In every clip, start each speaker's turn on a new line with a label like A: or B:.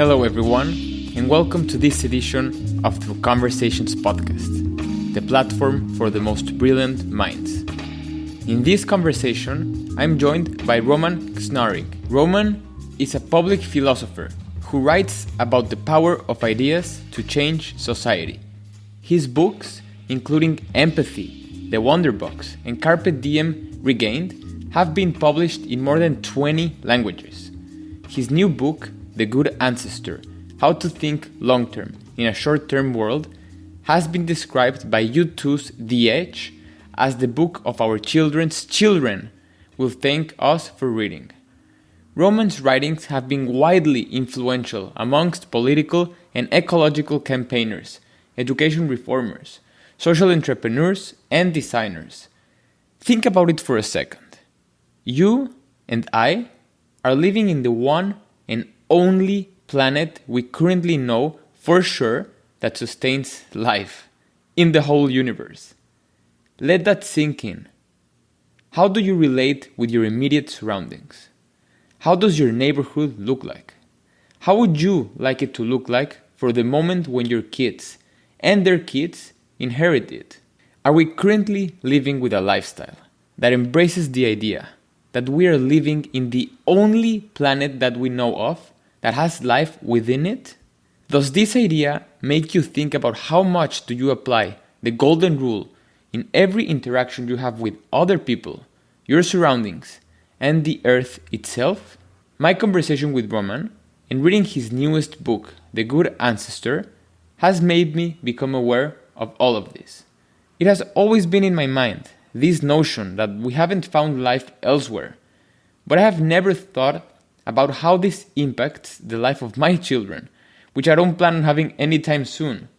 A: Hello everyone, and welcome to this edition of the Conversations podcast, the platform for the most brilliant minds. In this conversation, I'm joined by Roman Krznaric. Roman is a public philosopher who writes about the power of ideas to change society. His books, including Empathy, The Wonder Box, and Carpe Diem Regained, have been published in more than 20 languages. His new book, The Good Ancestor, How to Think Long-Term in a Short-Term World, has been described by U2's The Edge as the book of our children's children will thank us for reading. Roman's writings have been widely influential amongst political and ecological campaigners, education reformers, social entrepreneurs, and designers. Think about it for a second. You and I are living in the one and only planet we currently know for sure that sustains life in the whole universe. Let that sink in. How do you relate with your immediate surroundings? How does your neighborhood look like? How would you like it to look like for the moment when your kids and their kids inherit it? Are we currently living with a lifestyle that embraces the idea that we are living in the only planet that we know of that has life within it? Does this idea make you think about how much do you apply the golden rule in every interaction you have with other people, your surroundings, and the earth itself? My conversation with Roman and reading his newest book, The Good Ancestor, has made me become aware of all of this. It has always been in my mind, this notion that we haven't found life elsewhere, but I have never thought about how this impacts the life of my children, which I don't plan on having anytime soon,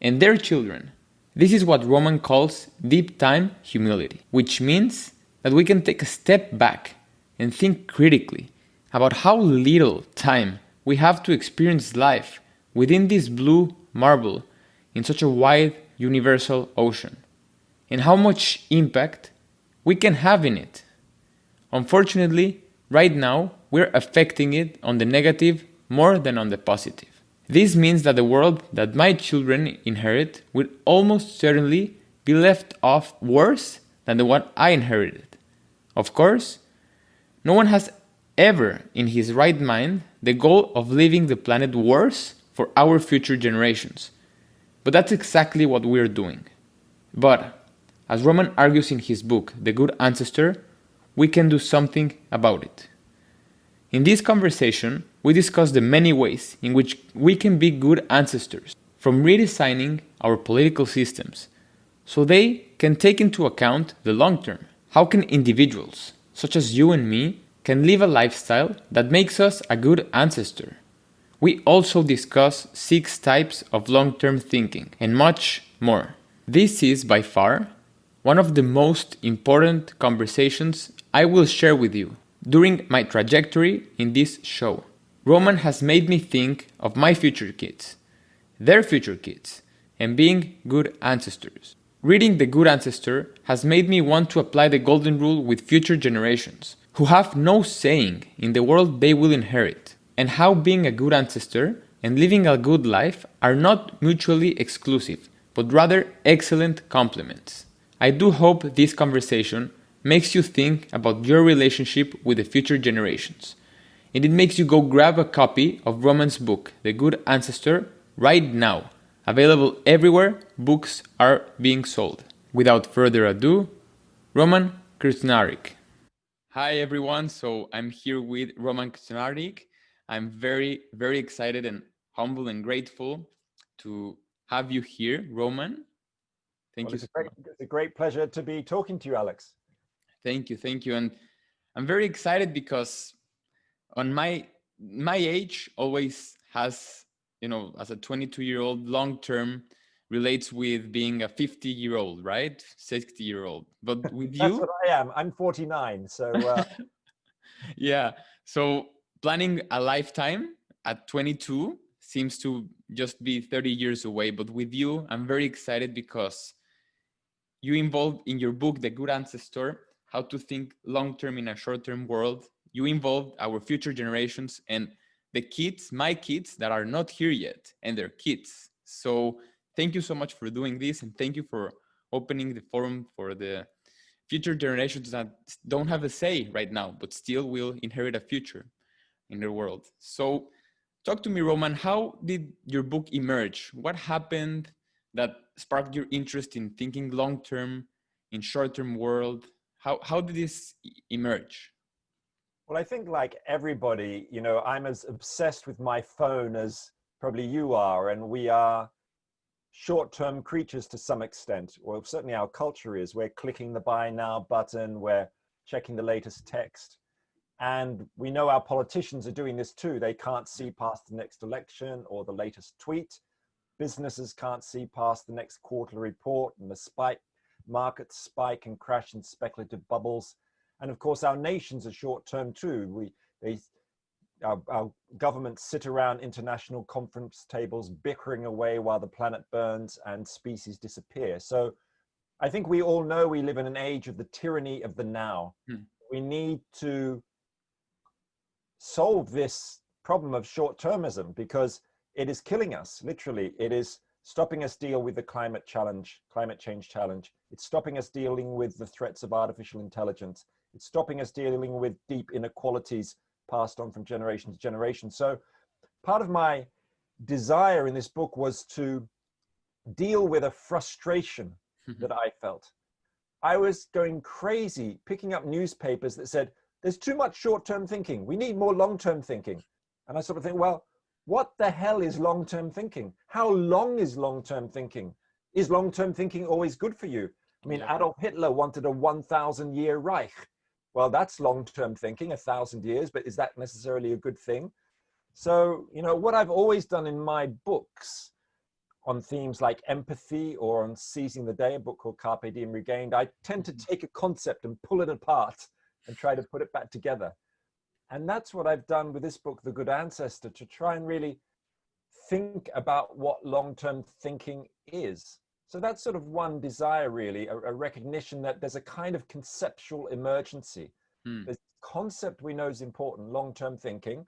A: and their children. This is what Roman calls deep time humility, which means that we can take a step back and think critically about how little time we have to experience life within this blue marble in such a wide universal ocean, and how much impact we can have in it. Unfortunately, right now, we're affecting it on the negative more than on the positive. This means that the world that my children inherit will almost certainly be left off worse than the one I inherited. Of course, no one has ever in his right mind the goal of leaving the planet worse for our future generations. But that's exactly what we're doing. But, as Roman argues in his book, The Good Ancestor, we can do something about it. In this conversation, we discuss the many ways in which we can be good ancestors, from redesigning our political systems, so they can take into account the long term. How can individuals, such as you and me, can live a lifestyle that makes us a good ancestor? We also discuss 6 types of long-term thinking, and much more. This is by far one of the most important conversations I will share with you during my trajectory in this show. Roman has made me think of my future kids, their future kids, and being good ancestors. Reading The Good Ancestor has made me want to apply the golden rule with future generations, who have no saying in the world they will inherit, and how being a good ancestor and living a good life are not mutually exclusive, but rather excellent complements. I do hope this conversation makes you think about your relationship with the future generations, and it makes you go grab a copy of Roman's book, The Good Ancestor, right now, available everywhere books are being sold. Without further ado, Roman Krznaric. Hi everyone, so I'm here with Roman Krznaric. I'm very, very excited and humble and grateful to have you here, Roman. Thank you so much.
B: It's a great pleasure to be talking to you, Alex.
A: Thank you. And I'm very excited because on my age always has, as a 22-year-old, long-term relates with being a 50-year-old, right? 60-year-old. But with you...
B: That's what I am. I'm 49, so...
A: Yeah. So planning a lifetime at 22 seems to just be 30 years away. But with you, I'm very excited because you involved in your book, The Good Ancestor, How to Think Long-Term in a Short-Term World. You involved our future generations, and the kids, my kids that are not here yet, and their kids. So thank you so much for doing this, and thank you for opening the forum for the future generations that don't have a say right now, but still will inherit a future in the world. So talk to me, Roman, how did your book emerge? What happened that sparked your interest in thinking long-term, in short-term world? How did this emerge?
B: Well, I think like everybody, you know, I'm as obsessed with my phone as probably you are, and we are short-term creatures to some extent. Well, certainly our culture is. We're clicking the buy now button, we're checking the latest text. And we know our politicians are doing this too. They can't see past the next election or the latest tweet. Businesses can't see past the next quarterly report and the markets spike and crash in speculative bubbles. And of course, our nations are short-term too. Our governments sit around international conference tables bickering away while the planet burns and species disappear. So I think we all know we live in an age of the tyranny of the now. We need to solve this problem of short-termism because it is killing us, literally. It is stopping us deal with the climate change challenge. It's stopping us dealing with the threats of artificial intelligence. It's stopping us dealing with deep inequalities passed on from generation to generation. So part of my desire in this book was to deal with a frustration that I felt. I was going crazy picking up newspapers that said, there's too much short-term thinking. We need more long-term thinking. And I sort of think, well, what the hell is long-term thinking? How long is long-term thinking? Is long-term thinking always good for you? I mean, Adolf Hitler wanted a 1,000-year Reich. Well, that's long-term thinking, 1,000 years, but is that necessarily a good thing? So, you know, what I've always done in my books on themes like empathy or on seizing the day, a book called Carpe Diem Regained, I tend to take a concept and pull it apart and try to put it back together. And that's what I've done with this book, The Good Ancestor, to try and really think about what long-term thinking is. So that's sort of one desire, really, a recognition that there's a kind of conceptual emergency. There's a concept we know is important, long-term thinking.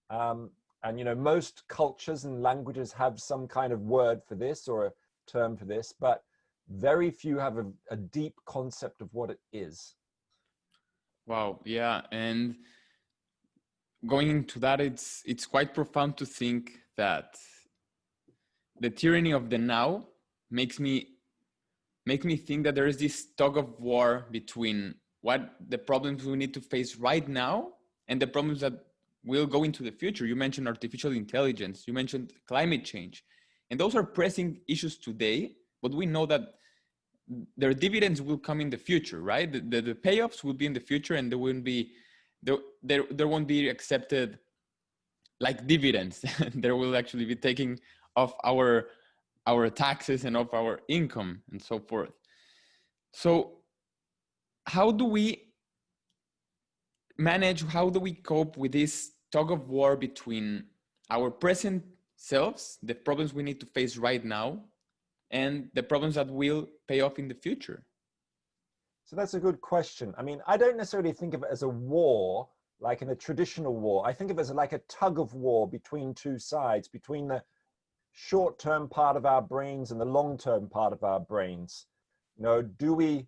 B: And, you know, most cultures and languages have some kind of word for this or a term for this, but very few have a deep concept of what it is.
A: Wow, yeah. And going into that, it's quite profound to think that the tyranny of the now makes me think that there is this tug of war between what the problems we need to face right now and the problems that will go into the future. You mentioned artificial intelligence, you mentioned climate change, and those are pressing issues today, but we know that their dividends will come in the future, right? The payoffs will be in the future, and there won't be accepted like dividends. There will actually be taking off our taxes and of our income and so forth. So how do we cope with this tug of war between our present selves, the problems we need to face right now, and the problems that will pay off in the future?
B: So that's a good question. I mean, I don't necessarily think of it as a war, like in a traditional war. I think of it as like a tug of war between two sides, between the short-term part of our brains and the long-term part of our brains. You know, do we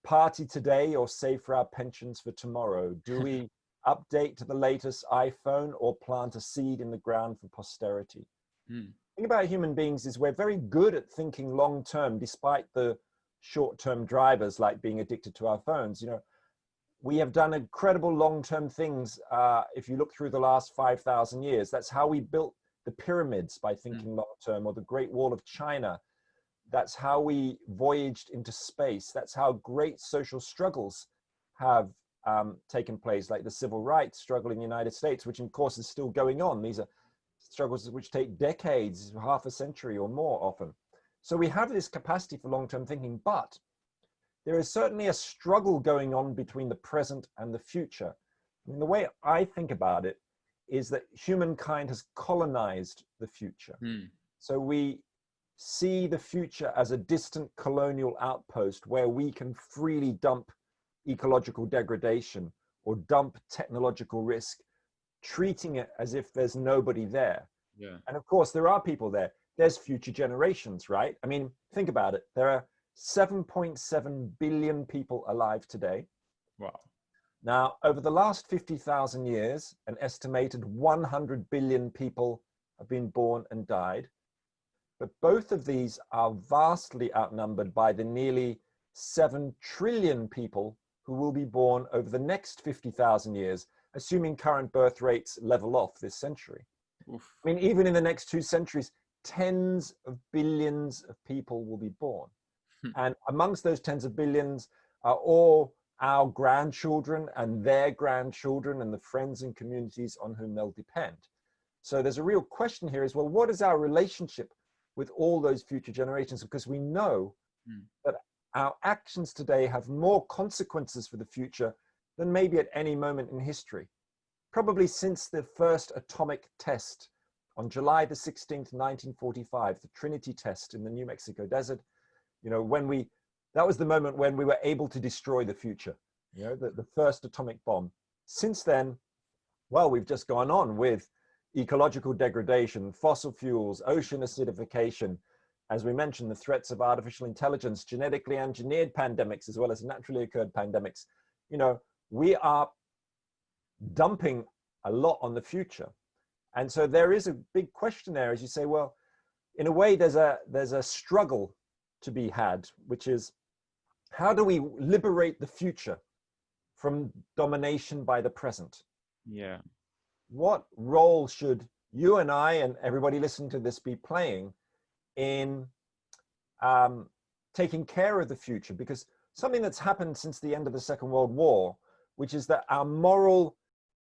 B: party today or save for our pensions for tomorrow? Do we update to the latest iPhone or plant a seed in the ground for posterity? The thing about human beings is we're very good at thinking long-term, despite the short-term drivers like being addicted to our phones. You know, we have done incredible long-term things. If you look through the last 5,000 years, that's how we built the pyramids, by thinking long-term, or the Great Wall of China. That's how we voyaged into space. That's how great social struggles have taken place, like the civil rights struggle in the United States, which of course is still going on. These are struggles which take decades, half a century or more often. So we have this capacity for long-term thinking, but there is certainly a struggle going on between the present and the future. I mean, the way I think about it is that humankind has colonized the future. So we see the future as a distant colonial outpost where we can freely dump ecological degradation or dump technological risk treating it as if there's nobody there.
A: Yeah.
B: And of course, there are people there. There's future generations, right? I mean, think about it. There are 7.7 billion people alive today.
A: Wow.
B: Now, over the last 50,000 years, an estimated 100 billion people have been born and died. But both of these are vastly outnumbered by the nearly 7 trillion people who will be born over the next 50,000 years, assuming current birth rates level off this century.
A: Oof.
B: I mean, even in the next 2 centuries, tens of billions of people will be born. And amongst those tens of billions are all our grandchildren and their grandchildren and the friends and communities on whom they'll depend. So there's a real question here is, well, what is our relationship with all those future generations? Because we know that our actions today have more consequences for the future than maybe at any moment in history. Probably since the first atomic test on July the 16th, 1945, the Trinity test in the New Mexico desert, you know, that was the moment when we were able to destroy the future, you know, the first atomic bomb. Since then, well, we've just gone on with ecological degradation, fossil fuels, ocean acidification, as we mentioned, the threats of artificial intelligence, genetically engineered pandemics, as well as naturally occurred pandemics. You know, we are dumping a lot on the future. And so there is a big question there, as you say, well, in a way, there's a struggle to be had, which is, how do we liberate the future from domination by the present?
A: Yeah.
B: What role should you and I and everybody listening to this be playing in taking care of the future? Because something that's happened since the end of the Second World War, which is that our moral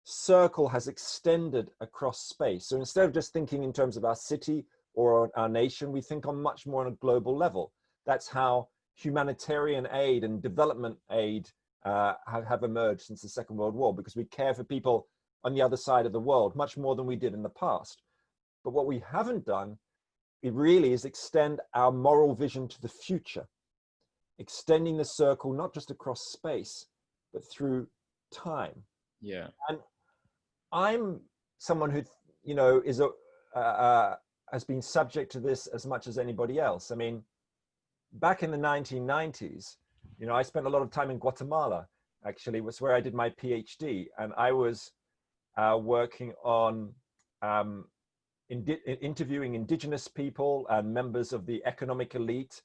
B: circle has extended across space. So instead of just thinking in terms of our city or our nation, we think on much more on a global level. That's how humanitarian aid and development aid have emerged since the Second World War, because we care for people on the other side of the world much more than we did in the past. But what we haven't done, it really is extend our moral vision to the future, extending the circle not just across space, but through time.
A: Yeah.
B: And I'm someone who, you know, is has been subject to this as much as anybody else. I mean, back in the 1990s, you know, I spent a lot of time in Guatemala, actually, was where I did my PhD. And I was working on interviewing indigenous people and members of the economic elite.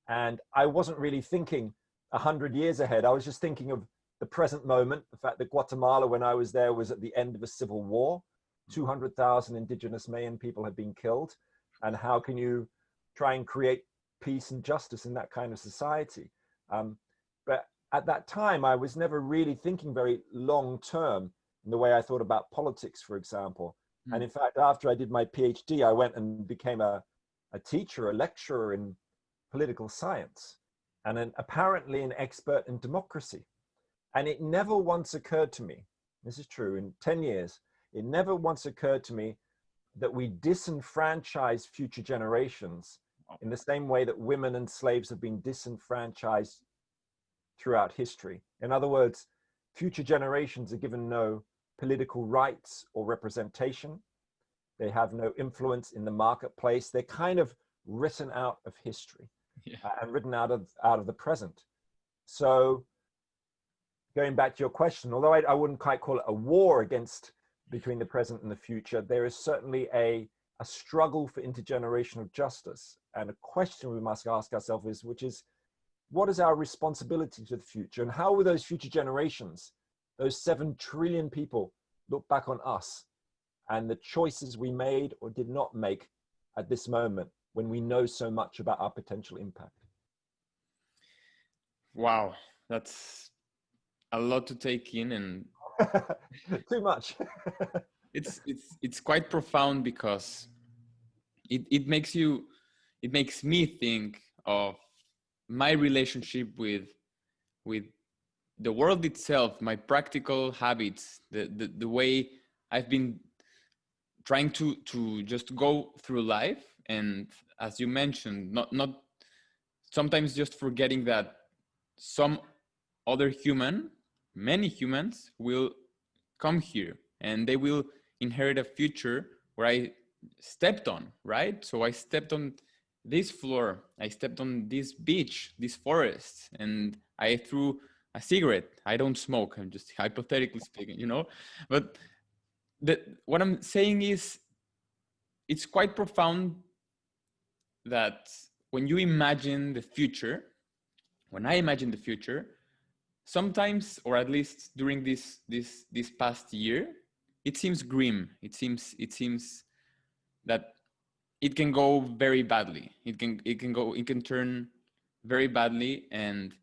B: And I wasn't really thinking 100 years ahead. I was just thinking of the present moment, the fact that Guatemala, when I was there, was at the end of a civil war. 200,000 indigenous Mayan people had been killed. And how can you try and create peace and justice in that kind of society? But at that time, I was never really thinking very long term in the way I thought about politics, for example. And in fact, after I did my PhD, I went and became a teacher, a lecturer in political science, and apparently an expert in democracy. And it never once occurred to me, this is true, in 10 years, it never once occurred to me that we disenfranchise future generations in the same way that women and slaves have been disenfranchised throughout history. In other words, future generations are given no political rights or representation. They have no influence in the marketplace. They're kind of written out of history and written out of the present. So going back to your question, although I wouldn't quite call it a war between the present and the future, there is certainly a struggle for intergenerational justice. And a question we must ask ourselves which is, what is our responsibility to the future? And how will those future generations, those 7 trillion people, look back on us and the choices we made or did not make at this moment when we know so much about our potential impact?
A: Wow, that's a lot to take in, and
B: too much.
A: it's quite profound, because it makes me think of my relationship with the world itself, my practical habits, the way I've been trying to just go through life. And as you mentioned, not sometimes just forgetting that some other many humans will come here and they will inherit a future where I stepped on, right? So I stepped on this floor, I stepped on this beach, this forest, and I threw a cigarette. I don't smoke, I'm just hypothetically speaking, you know? But what I'm saying is, it's quite profound that when you imagine the future, when I imagine the future, sometimes, or at least during this past year, it seems grim. It seems that it can go very badly. It can turn very badly, and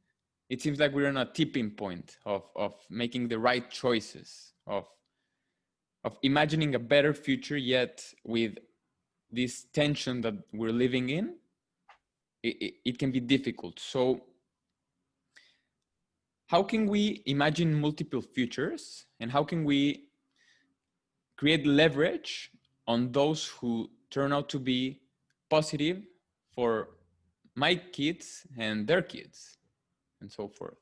A: it seems like we're on a tipping point of making the right choices, of imagining a better future, yet with this tension that we're living in, it can be difficult. So how can we imagine multiple futures, and how can we create leverage on those who turn out to be positive for my kids and their kids and so forth?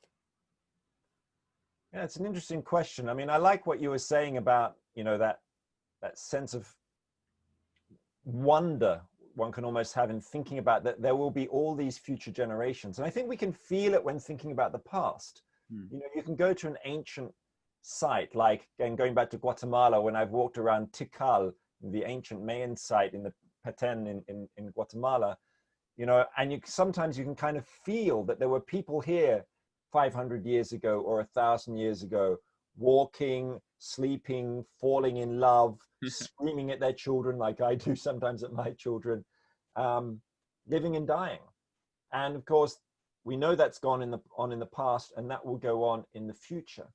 B: Yeah, it's an interesting question. I mean, I like what you were saying about, you know, that sense of wonder one can almost have in thinking about that there will be all these future generations. And I think we can feel it when thinking about the past. You know, you can go to an ancient site, like, and going back to Guatemala, when I've walked around Tikal, the ancient Mayan site in the Petén in Guatemala, you know, and sometimes you can kind of feel that there were people here 500 years ago or 1,000 years ago, walking, sleeping, falling in love, screaming at their children like I do sometimes at my children, living and dying. And of course, we know that's gone in the past, and that will go on in the future.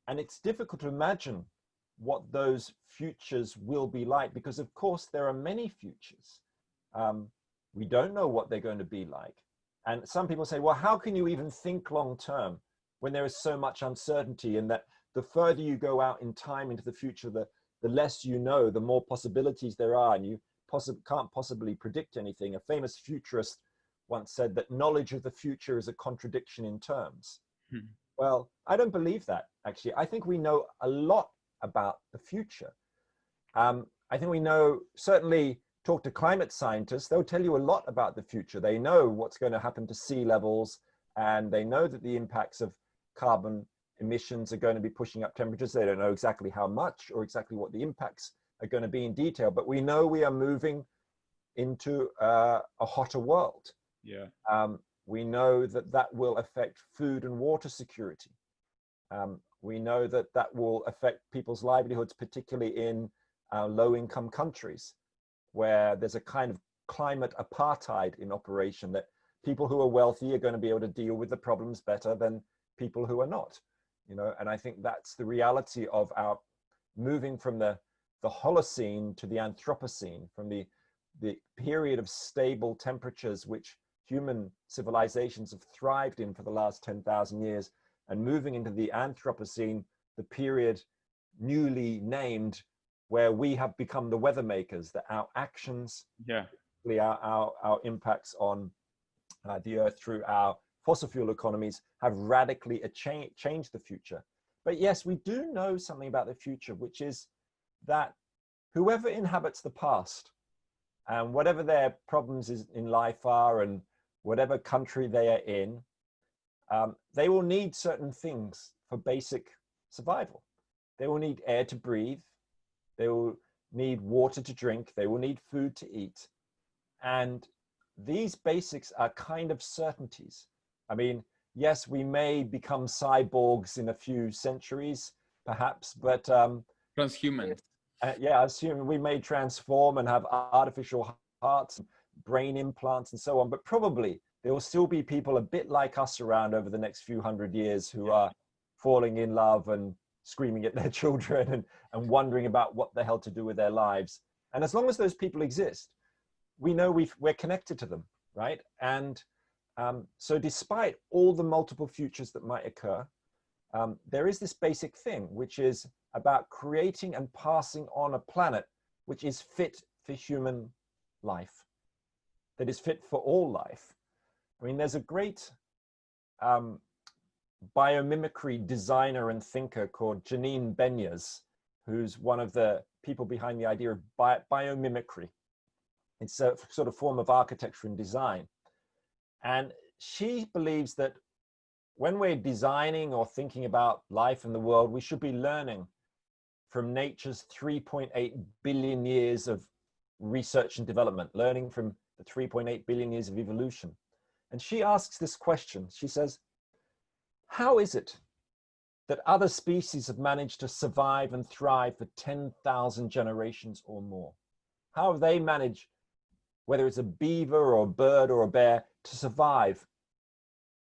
B: And it's difficult to imagine what those futures will be like, because of course there are many futures. We don't know what they're going to be like. And some people say, well, how can you even think long term when there is so much uncertainty, and that the further you go out in time into the future, the less you know, the more possibilities there are, and you can't possibly predict anything. A famous futurist once said that knowledge of the future is a contradiction in terms. Well, I don't believe that, actually. I think we know a lot about the future. I think we know, certainly talk to climate scientists, they'll tell you a lot about the future. They know what's going to happen to sea levels, and they know that the impacts of carbon emissions are going to be pushing up temperatures. They don't know exactly how much or exactly what the impacts are going to be in detail, but we know we are moving into a hotter world.
A: Yeah.
B: We know that that will affect food and water security. We know that that will affect people's livelihoods, particularly in low-income countries, where there's a kind of climate apartheid in operation, that people who are wealthy are going to be able to deal with the problems better than people who are not. You know, and I think that's the reality of our moving from the Holocene to the Anthropocene, from the period of stable temperatures which human civilizations have thrived in for the last 10,000 years, and moving into the Anthropocene, the period newly named, where we have become the weather makers, that our actions, our impacts on the earth through our fossil fuel economies have radically changed the future. But yes, we do know something about the future, which is that whoever inhabits the past, and whatever their problems in life are, and whatever country they are in, they will need certain things for basic survival. They will need air to breathe. They will need water to drink. They will need food to eat. And these basics are kind of certainties. I mean, yes, we may become cyborgs in a few centuries, perhaps, but
A: transhuman.
B: Yeah, I assume we may transform and have artificial hearts, brain implants, and so on. But probably there will still be people a bit like us around over the next few hundred years who are falling in love and screaming at their children and wondering about what the hell to do with their lives. And as long as those people exist, we know we're connected to them, right? And so despite all the multiple futures that might occur, there is this basic thing, which is about creating and passing on a planet which is fit for human life, that is fit for all life. I mean, there's a great biomimicry designer and thinker called Janine Benyus, who's one of the people behind the idea of biomimicry. It's a sort of form of architecture and design. And she believes that when we're designing or thinking about life and the world, we should be learning from nature's 3.8 billion years of research and development, learning from the 3.8 billion years of evolution. And she asks this question. She says, how is it that other species have managed to survive and thrive for 10,000 generations or more? How have they managed, whether it's a beaver or a bird or a bear, to survive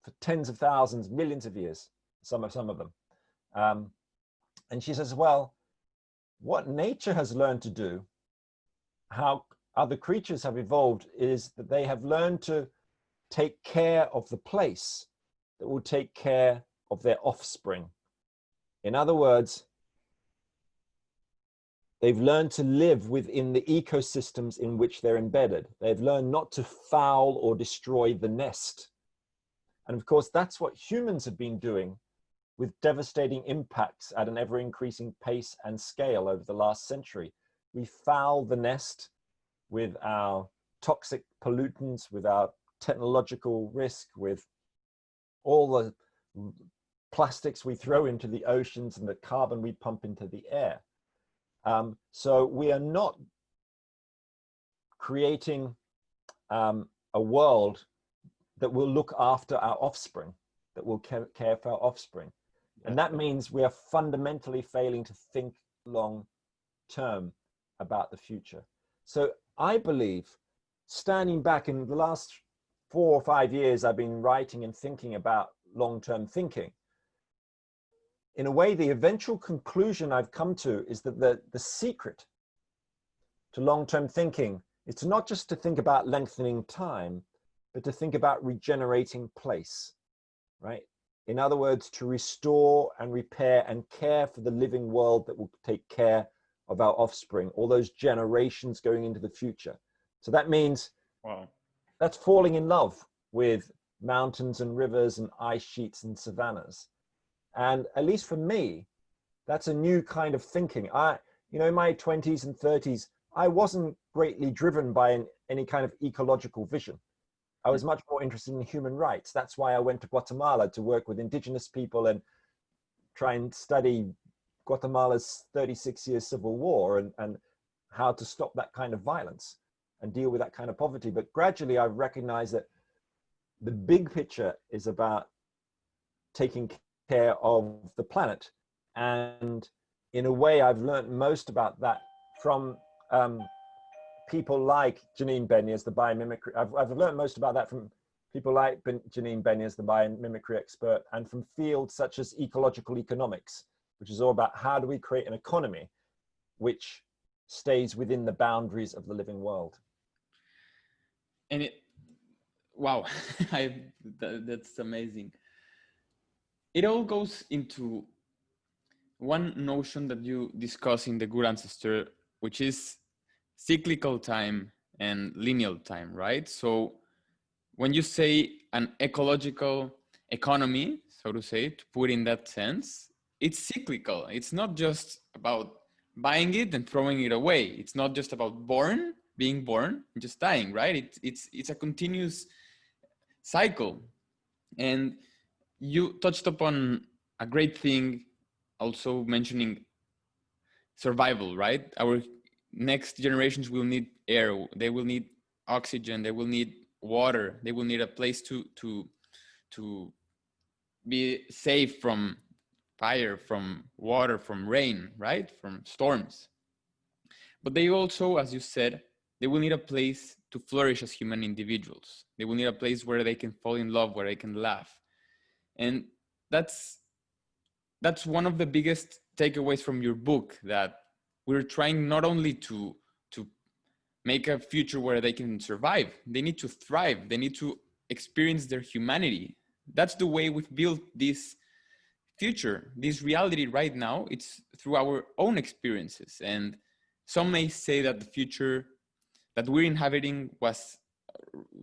B: for tens of thousands, millions of years, some of them? And she says, well, what nature has learned to do, how other creatures have evolved, is that they have learned to take care of the place that will take care of their offspring. In other words, they've learned to live within the ecosystems in which they're embedded. They've learned not to foul or destroy the nest. And of course, that's what humans have been doing with devastating impacts at an ever-increasing pace and scale over the last century. We foul the nest with our toxic pollutants, with our technological risk, with all the plastics we throw into the oceans and the carbon we pump into the air. So we are not creating a world that will look after our offspring, that will care for our offspring. And that means we are fundamentally failing to think long term about the future. So I believe, standing back in the last 4 or 5 years, I've been writing and thinking about long-term thinking. In a way, the eventual conclusion I've come to is that the secret to long-term thinking is to not just to think about lengthening time, but to think about regenerating place, right? In other words, to restore and repair and care for the living world that will take care of our offspring, all those generations going into the future. So that means, wow, that's falling in love with mountains and rivers and ice sheets and savannas. And at least for me, that's a new kind of thinking. In my 20s and 30s, I wasn't greatly driven by any kind of ecological vision. I was much more interested in human rights. That's why I went to Guatemala to work with indigenous people and try and study Guatemala's 36-year civil war and how to stop that kind of violence and deal with that kind of poverty. But gradually I've recognized that the big picture is about taking care of the planet. And in a way, I've learned most about that from people like Janine Benyus, the biomimicry. I've learned most about that from people like Janine Benyus, the biomimicry expert, and from fields such as ecological economics, which is all about how do we create an economy which stays within the boundaries of the living world.
A: And wow, that's amazing. It all goes into one notion that you discuss in the Good Ancestor, which is cyclical time and linear time, right? So when you say an ecological economy, so to say, to put in that sense, it's cyclical. It's not just about buying it and throwing it away. It's not just about being born and just dying, right? It's a continuous cycle. And you touched upon a great thing, also mentioning survival, right? Our next generations will need air, they will need oxygen, they will need water, they will need a place to be safe from fire, from water, from rain, right? From storms. But they also, as you said, they will need a place to flourish as human individuals. They will need a place where they can fall in love, where they can laugh. And that's one of the biggest takeaways from your book, that we're trying not only to make a future where they can survive, they need to thrive, they need to experience their humanity. That's the way we've built this future, this reality right now. It's through our own experiences. And some may say that the future that we're inhabiting was,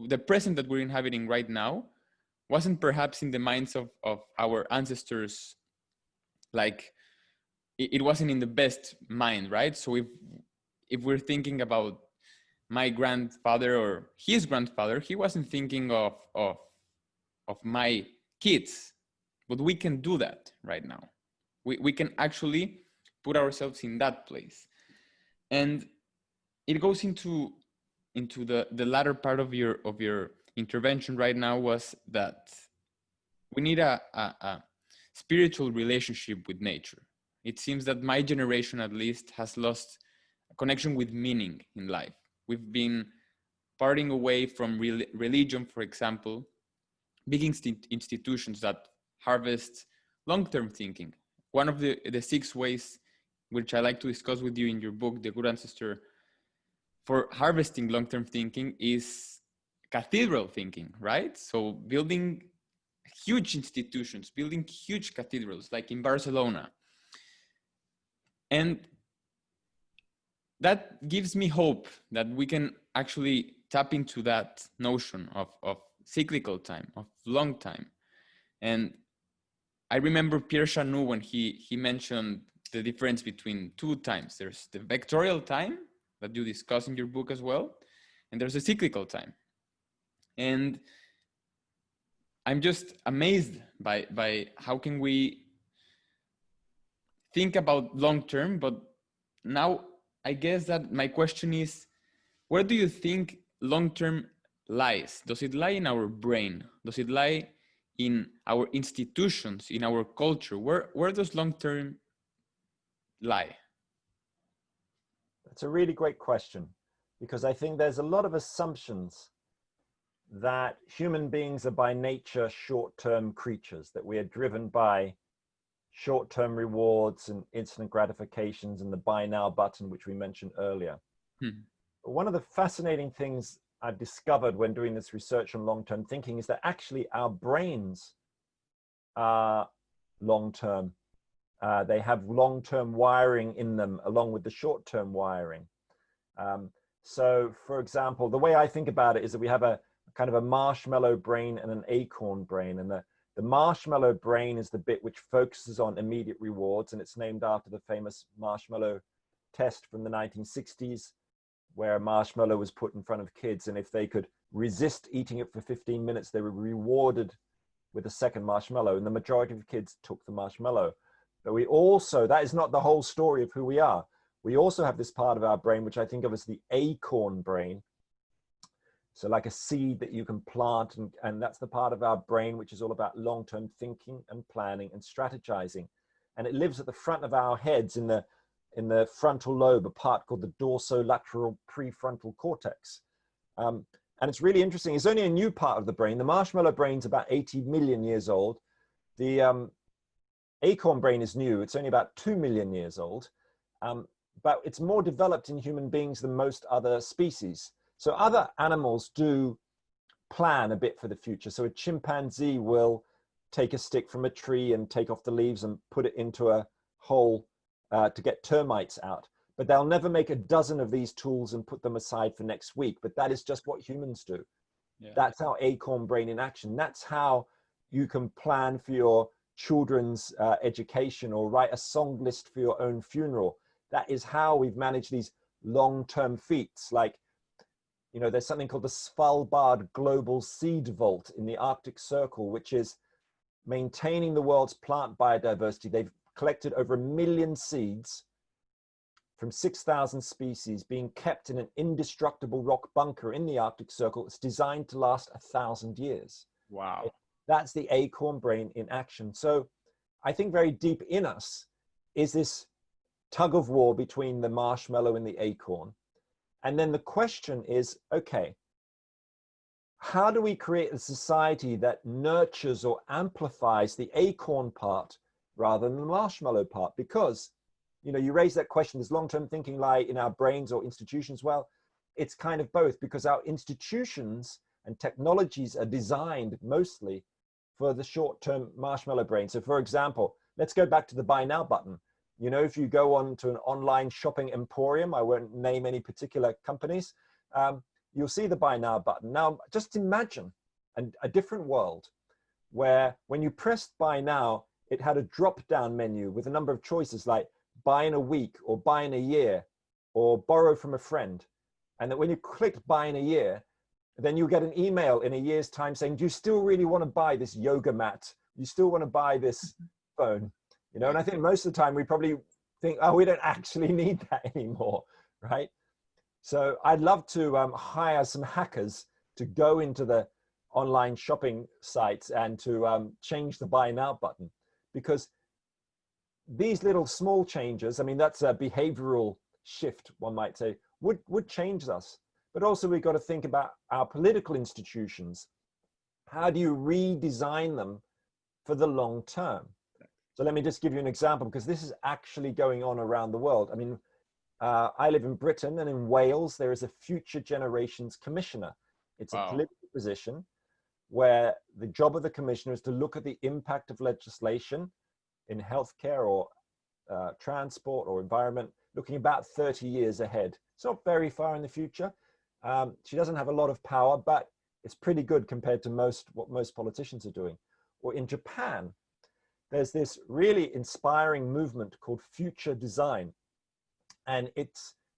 A: the present that we're inhabiting right now wasn't perhaps in the minds of our ancestors like it wasn't in the best mind, right? So if we're thinking about my grandfather or his grandfather, he wasn't thinking of my kids, but we can do that right now. We can actually put ourselves in that place. And it goes into the latter part of your intervention right now, was that we need a spiritual relationship with nature. It seems that my generation, at least, has lost a connection with meaning in life. We've been parting away from religion, for example, big institutions that harvest long-term thinking. One of the 6 ways, which I like to discuss with you in your book, The Good Ancestor, for harvesting long-term thinking is cathedral thinking, right? So building huge institutions, building huge cathedrals, like in Barcelona. And that gives me hope that we can actually tap into that notion of cyclical time, of long time. And I remember Pierre Chanou when he mentioned the difference between 2 times. There's the vectorial time that you discuss in your book as well, and there's a cyclical time. And I'm just amazed by how can we think about long term, but now I guess that my question is, where do you think long term lies? Does it lie in our brain? Does it lie in our institutions, in our culture? Where does long term lie?
B: That's a really great question, because I think there's a lot of assumptions that human beings are by nature short-term creatures, that we are driven by short-term rewards and instant gratifications and the buy now button, which we mentioned earlier. One of the fascinating things I've discovered when doing this research on long-term thinking is that actually our brains are long-term. They have long-term wiring in them along with the short-term wiring. So for example, the way I think about it is that we have a kind of a marshmallow brain and an acorn brain. And the marshmallow brain is the bit which focuses on immediate rewards. And it's named after the famous marshmallow test from the 1960s, where a marshmallow was put in front of kids. And if they could resist eating it for 15 minutes, they were rewarded with a second marshmallow. And the majority of kids took the marshmallow. But we also, that is not the whole story of who we are. We also have this part of our brain, which I think of as the acorn brain. So like a seed that you can plant, and that's the part of our brain which is all about long-term thinking and planning and strategizing. And it lives at the front of our heads in the frontal lobe, a part called the dorsolateral prefrontal cortex. And it's really interesting. It's only a new part of the brain. The marshmallow brain's about 80 million years old. The acorn brain is new. It's only about 2 million years old. But it's more developed in human beings than most other species. So other animals do plan a bit for the future. So a chimpanzee will take a stick from a tree and take off the leaves and put it into a hole to get termites out. But they'll never make a dozen of these tools and put them aside for next week. But that is just what humans do. Yeah. That's our acorn brain in action. That's how you can plan for your children's education or write a song list for your own funeral. That is how we've managed these long-term feats. Like, you know, there's something called the Svalbard Global Seed Vault in the Arctic Circle, which is maintaining the world's plant biodiversity. They've collected over 1 million seeds from 6,000 species being kept in an indestructible rock bunker in the Arctic Circle. It's designed to last 1,000 years.
A: Wow.
B: That's the acorn brain in action. So I think very deep in us is this tug of war between the marshmallow and the acorn. And then the question is, okay, how do we create a society that nurtures or amplifies the acorn part rather than the marshmallow part? Because, you know, you raise that question, does long-term thinking lie in our brains or institutions? Well, it's kind of both, because our institutions and technologies are designed mostly for the short-term marshmallow brain. So for example, let's go back to the buy now button. You know, if you go on to an online shopping emporium, I won't name any particular companies, you'll see the buy now button. Now, just imagine a different world where when you pressed buy now, it had a drop-down menu with a number of choices like buy in a week or buy in a year or borrow from a friend. And that when you clicked buy in a year, then you get an email in a year's time saying, do you still really want to buy this yoga mat? You still want to buy this phone? You know, and I think most of the time we probably think, oh, we don't actually need that anymore, right? So I'd love to hire some hackers to go into the online shopping sites and to change the buy now button, because these little small changes, I mean, that's a behavioral shift, one might say, would change us. But also we've got to think about our political institutions. How do you redesign them for the long term? So let me just give you an example, because this is actually going on around the world. I mean, I live in Britain, and in Wales, there is a Future Generations Commissioner. It's a political position where the job of the commissioner is to look at the impact of legislation in healthcare or transport or environment, looking about 30 years ahead. It's not very far in the future. She doesn't have a lot of power, but it's pretty good compared to what most politicians are doing. Or in Japan, there's this really inspiring movement called future design. And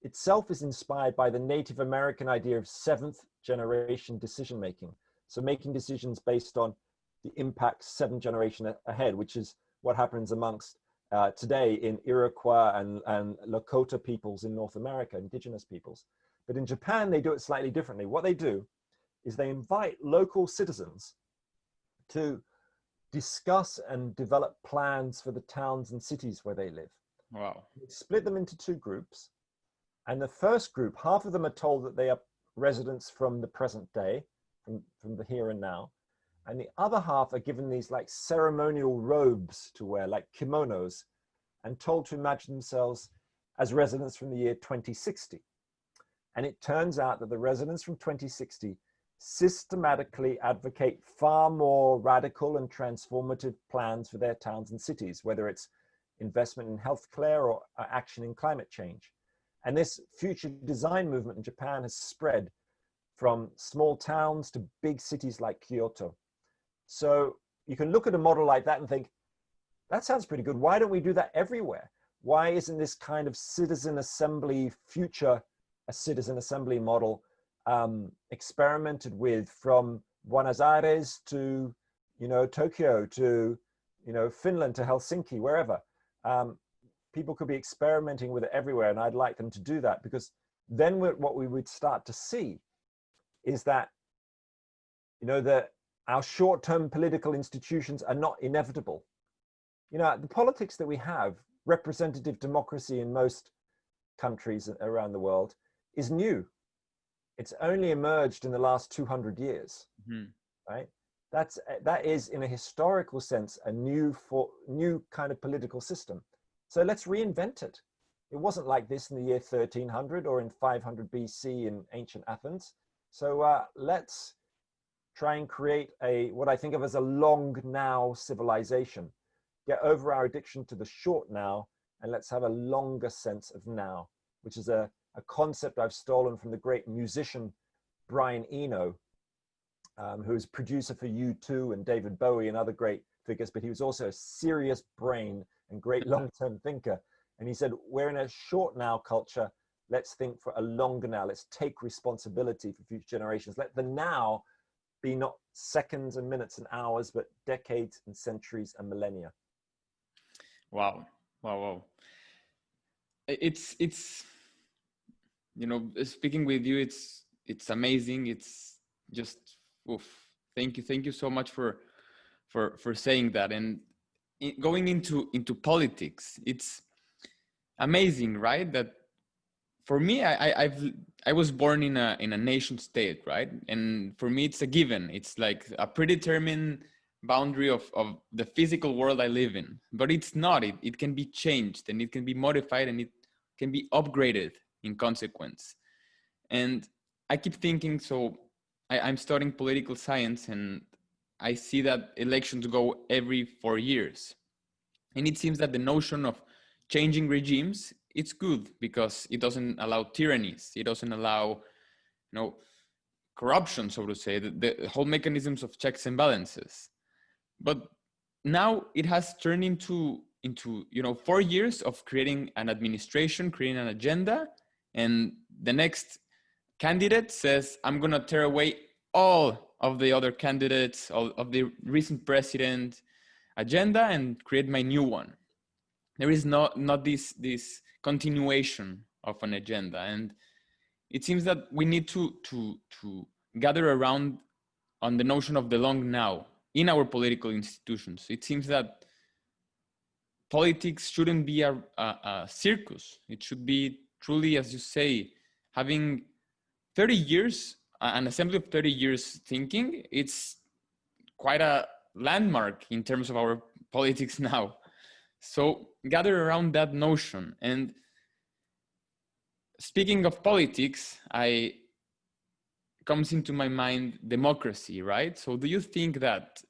B: itself is inspired by the Native American idea of seventh generation decision-making. So making decisions based on the impact 7 generations ahead, which is what happens amongst today in Iroquois and Lakota peoples in North America, indigenous peoples. But in Japan, they do it slightly differently. What they do is they invite local citizens to discuss and develop plans for the towns and cities where they live.
A: Wow.
B: They split them into 2 groups. And the first group, half of them are told that they are residents from the present day, from the here and now. And the other half are given these like ceremonial robes to wear, like kimonos, and told to imagine themselves as residents from the year 2060. And it turns out that the residents from 2060 systematically advocate far more radical and transformative plans for their towns and cities, whether it's investment in healthcare or action in climate change. And this future design movement in Japan has spread from small towns to big cities like Kyoto. So you can look at a model like that and think, that sounds pretty good. Why don't we do that everywhere? Why isn't this kind of citizen assembly future a citizen assembly model experimented with from Buenos Aires to, Tokyo to, Finland to Helsinki, wherever. People could be experimenting with it everywhere, and I'd like them to do that, because then what we would start to see is that, our short-term political institutions are not inevitable. The politics that we have, representative democracy in most countries around the world, is new. It's only emerged in the last 200 years, right? That is, in a historical sense, a new kind of political system. So let's reinvent it. It wasn't like this in the year 1300 or in 500 BC in ancient Athens. So let's try and create what I think of as a long now civilization. Get over our addiction to the short now, and let's have a longer sense of now, which is a concept I've stolen from the great musician Brian Eno, who is producer for U2 and David Bowie and other great figures, but he was also a serious brain and great long-term thinker. And he said, we're in a short now culture. Let's think for a longer now. Let's take responsibility for future generations. Let the now be not seconds and minutes and hours, but decades and centuries and millennia.
A: Wow. It's speaking with you, it's amazing. It's just, oof. Thank you so much for saying that. And going into politics, it's amazing, right? That for me, I was born in a nation state, right? And for me, it's a given. It's like a predetermined boundary of the physical world I live in. But it's not. It can be changed, and it can be modified, and it can be upgraded in consequence. And I keep thinking, so I'm studying political science, and I see that elections go every 4 years. And it seems that the notion of changing regimes, it's good because it doesn't allow tyrannies. It doesn't allow, corruption, so to say, the whole mechanisms of checks and balances. But now it has turned into into 4 years of creating an administration, creating an agenda, and the next candidate says, I'm going to tear away all of the other candidates, all of the recent president agenda, and create my new one. There is not this continuation of an agenda, and it seems that we need to gather around on the notion of the long now in our political institutions. It seems that politics shouldn't be a circus. It should be truly, as you say, having 30 years, an assembly of 30 years thinking. It's quite a landmark in terms of our politics now. So gather around that notion. And speaking of politics, comes into my mind democracy, right? So do you think that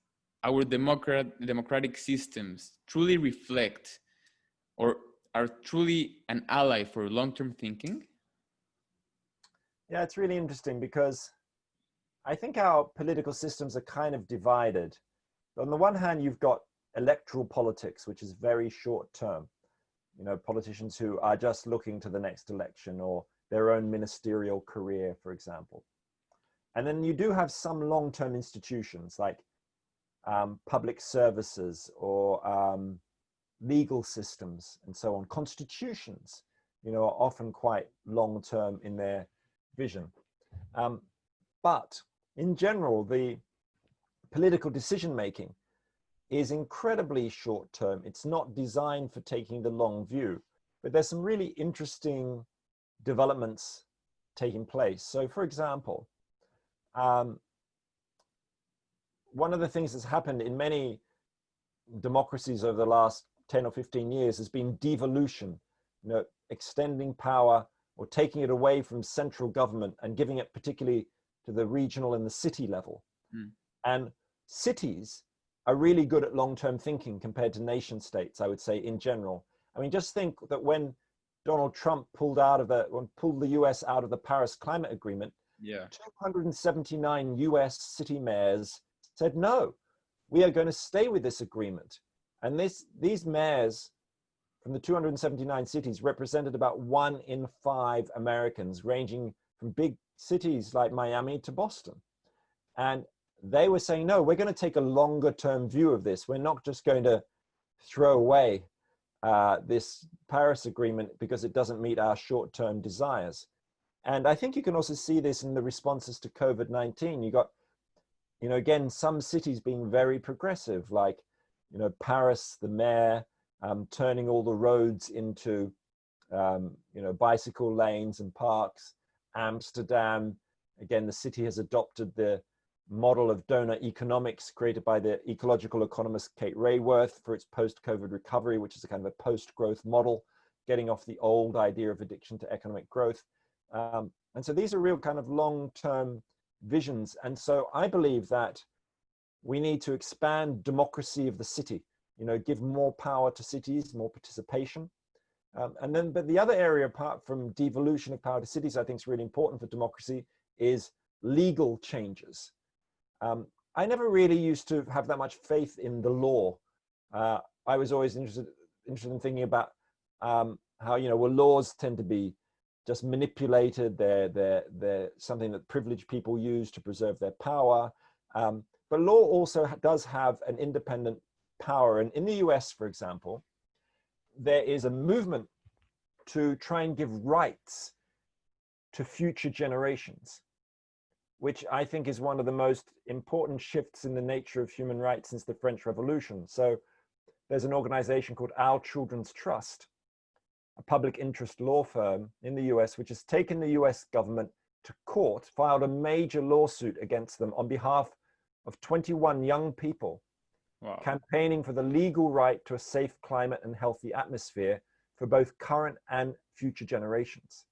A: our democratic systems truly reflect or are truly an ally for long-term thinking?
B: Yeah, it's really interesting because I think our political systems are kind of divided. On the one hand, you've got electoral politics, which is very short term. Politicians who are just looking to the next election or their own ministerial career, for example. And then you do have some long-term institutions like public services or legal systems and so on. Constitutions, are often quite long-term in their vision. But in general, the political decision-making is incredibly short-term. It's not designed for taking the long view, but there's some really interesting developments taking place. So for example, one of the things that's happened in many democracies over the last 10 or 15 years has been devolution, extending power or taking it away from central government and giving it particularly to the regional and the city level. And cities are really good at long-term thinking compared to nation states, I would say, in general. I mean, just think that when Donald Trump pulled the US out of the Paris Climate Agreement, 279 US city mayors said, no, we are going to stay with this agreement. And these mayors from the 279 cities represented about 1 in 5 Americans, ranging from big cities like Miami to Boston. And they were saying, no, we're going to take a longer term view of this. We're not just going to throw away this Paris Agreement because it doesn't meet our short term desires. And I think you can also see this in the responses to COVID-19. You got, again, some cities being very progressive, like, Paris, the mayor, turning all the roads into, bicycle lanes and parks. Amsterdam, again, the city has adopted the model of donor economics created by the ecological economist Kate Raworth for its post-COVID recovery, which is a kind of a post-growth model, getting off the old idea of addiction to economic growth. And so these are real kind of long-term visions. And so I believe that we need to expand democracy of the city, give more power to cities, more participation. But the other area, apart from devolution of power to cities, I think is really important for democracy is legal changes. I never really used to have that much faith in the law. I was always interested in thinking about how, laws tend to be just manipulated. They're something that privileged people use to preserve their power. But law also does have an independent power. And in the US, for example, there is a movement to try and give rights to future generations, which I think is one of the most important shifts in the nature of human rights since the French Revolution. So there's an organization called Our Children's Trust, a public interest law firm in the US, which has taken the US government to court, filed a major lawsuit against them on behalf of 21 young people. Wow. Campaigning for the legal right to a safe climate and healthy atmosphere for both current and future generations.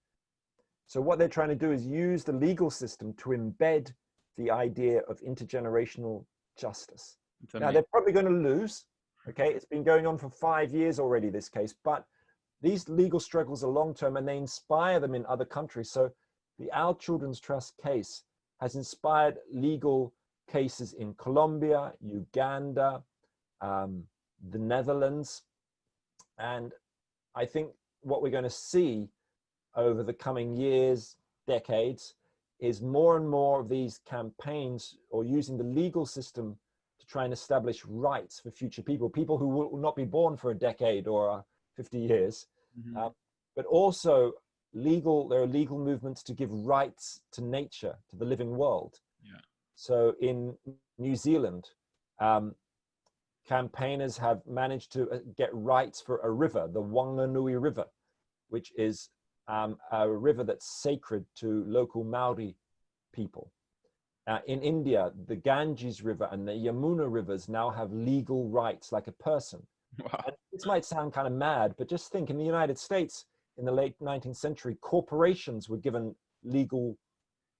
B: So what they're trying to do is use the legal system to embed the idea of intergenerational justice. Now, they're probably going to lose. Okay, it's been going on for 5 years already, this case, but these legal struggles are long-term and they inspire them in other countries. So the Our Children's Trust case has inspired legal cases in Colombia, Uganda, the Netherlands, And I think what we're going to see over the coming years, decades, is more and more of these campaigns or using the legal system to try and establish rights for future people who will not be born for a decade or 50 years, but also there are legal movements to give rights to nature, to the living world.
A: Yeah.
B: So in New Zealand, campaigners have managed to get rights for a river, the Wanganui River, which is a river that's sacred to local Maori people. In India, the Ganges River and the Yamuna rivers now have legal rights like a person.
A: Wow.
B: And this might sound kind of mad, but just think, in the United States, in the late 19th century, corporations were given legal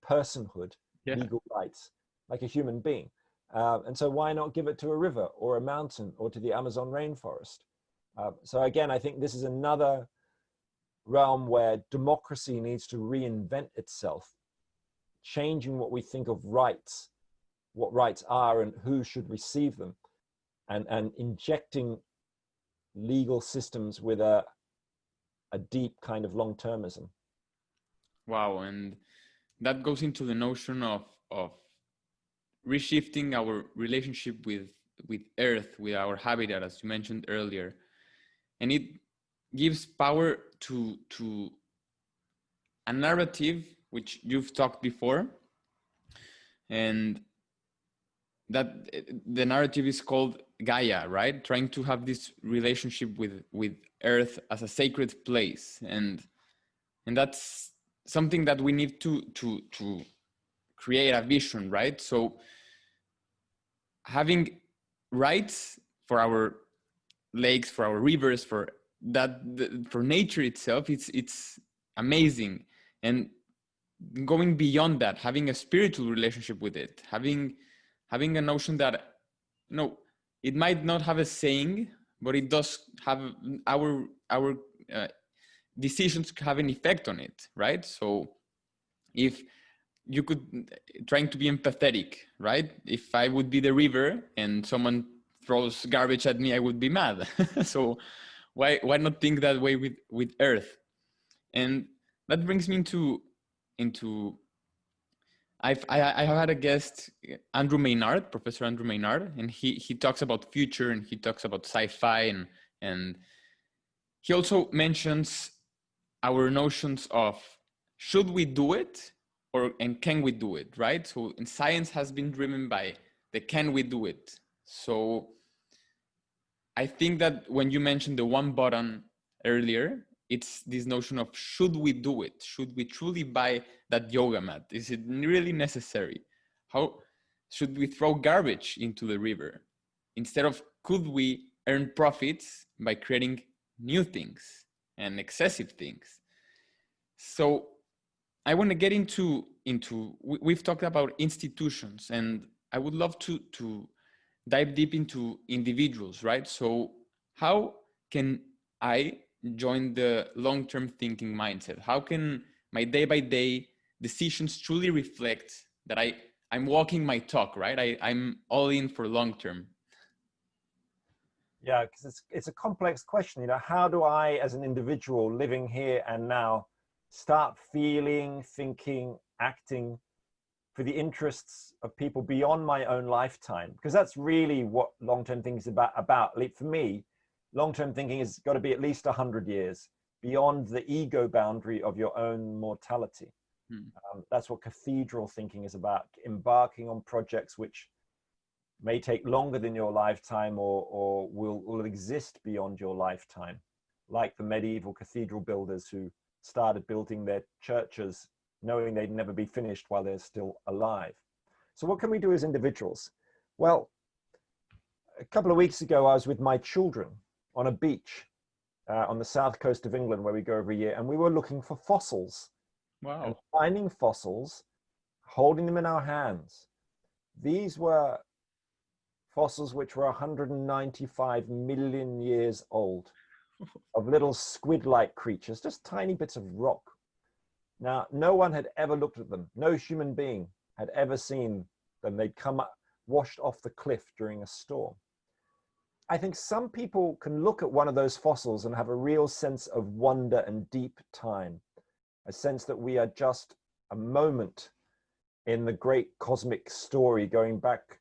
B: personhood, legal rights, like a human being. And so why not give it to a river or a mountain or to the Amazon rainforest? So again, I think this is another realm where democracy needs to reinvent itself, changing what we think of rights, what rights are and who should receive them, and injecting legal systems with a deep kind of long-termism.
A: Wow, and that goes into the notion of reshifting our relationship with Earth, with our habitat, as you mentioned earlier, and it gives power to a narrative which you've talked before, and that the narrative is called Gaia, right? Trying to have this relationship with Earth as a sacred place, and that's something that we need to create a vision, right? So having rights for our lakes, for our rivers, for nature itself, it's amazing. And going beyond that, having a spiritual relationship with it, having a notion that it might not have a saying, but it does have our decisions have an effect on it, right? So if you could, trying to be empathetic, right? If I would be the river and someone throws garbage at me, I would be mad. So why not think that way with Earth? And that brings me into I have had a guest, Andrew Maynard, Professor Andrew Maynard, and he talks about future, and he talks about sci-fi, and he also mentions our notions of should we do it and can we do it, right? So in science has been driven by the can we do it. So I think that when you mentioned the one button earlier, it's this notion of should we do it? Should we truly buy that yoga mat? Is it really necessary? How should we throw garbage into the river? Instead of, could we earn profits by creating new things and excessive things? So I want to get into we've talked about institutions, and I would love to dive deep into individuals, right? So how can I join the long-term thinking mindset? How can my day-by-day decisions truly reflect that I'm walking my talk, right? I'm all in for long-term.
B: Yeah, because it's a complex question. How do I, as an individual living here and now, start feeling, thinking, acting for the interests of people beyond my own lifetime? Because that's really what long-term thinking is about. For me, long-term thinking has got to be at least 100 years beyond the ego boundary of your own mortality. That's what cathedral thinking is about, embarking on projects which may take longer than your lifetime or will exist beyond your lifetime, like the medieval cathedral builders who started building their churches knowing they'd never be finished while they're still alive. So what can we do as individuals? Well, a couple of weeks ago, I was with my children on a beach on the south coast of England, where we go every year, and we were looking for fossils.
A: Wow.
B: And finding fossils, holding them in our hands. These were fossils which were 195 million years old, of little squid-like creatures, just tiny bits of rock. Now, no one had ever looked at them. No human being had ever seen them. They'd come up, washed off the cliff during a storm. I think some people can look at one of those fossils and have a real sense of wonder and deep time, a sense that we are just a moment in the great cosmic story going back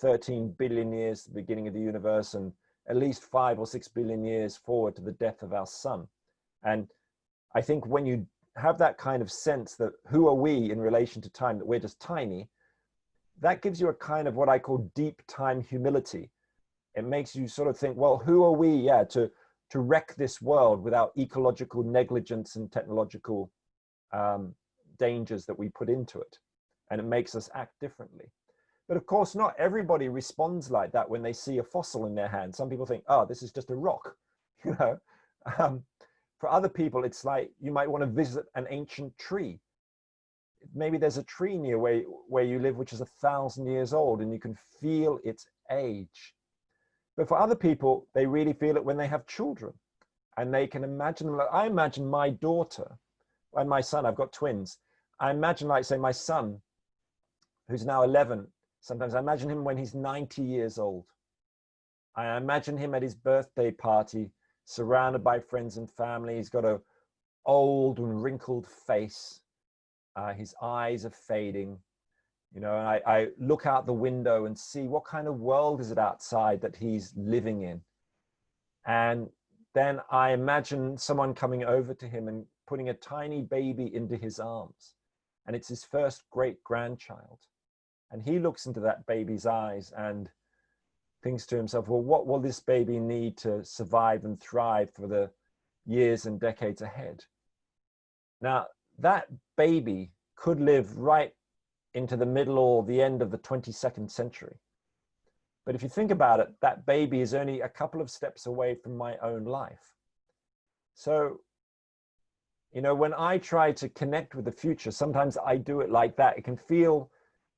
B: 13 billion years to the beginning of the universe, and at least 5 or 6 billion years forward to the death of our sun. And I think when you have that kind of sense that who are we in relation to time, that we're just tiny, that gives you a kind of what I call deep time humility. It makes you sort of think, well, who are we, to wreck this world without ecological negligence and technological dangers that we put into it. And it makes us act differently. But of course, not everybody responds like that when they see a fossil in their hand. Some people think, oh, this is just a rock, For other people, it's like you might want to visit an ancient tree. Maybe there's a tree near where you live, which is 1,000 years old, and you can feel its age. But for other people, they really feel it when they have children, and they can imagine them. I imagine my daughter and my son, I've got twins. I imagine, like, say, my son, who's now 11, sometimes I imagine him when he's 90 years old. I imagine him at his birthday party, surrounded by friends and family. He's got an old and wrinkled face. His eyes are fading. And I look out the window and see what kind of world is it outside that he's living in. And then I imagine someone coming over to him and putting a tiny baby into his arms. And it's his first great grandchild. And he looks into that baby's eyes and thinks to himself, well, what will this baby need to survive and thrive for the years and decades ahead? Now, that baby could live right into the middle or the end of the 22nd century. But if you think about it, that baby is only a couple of steps away from my own life. So, when I try to connect with the future, sometimes I do it like that. It can feel,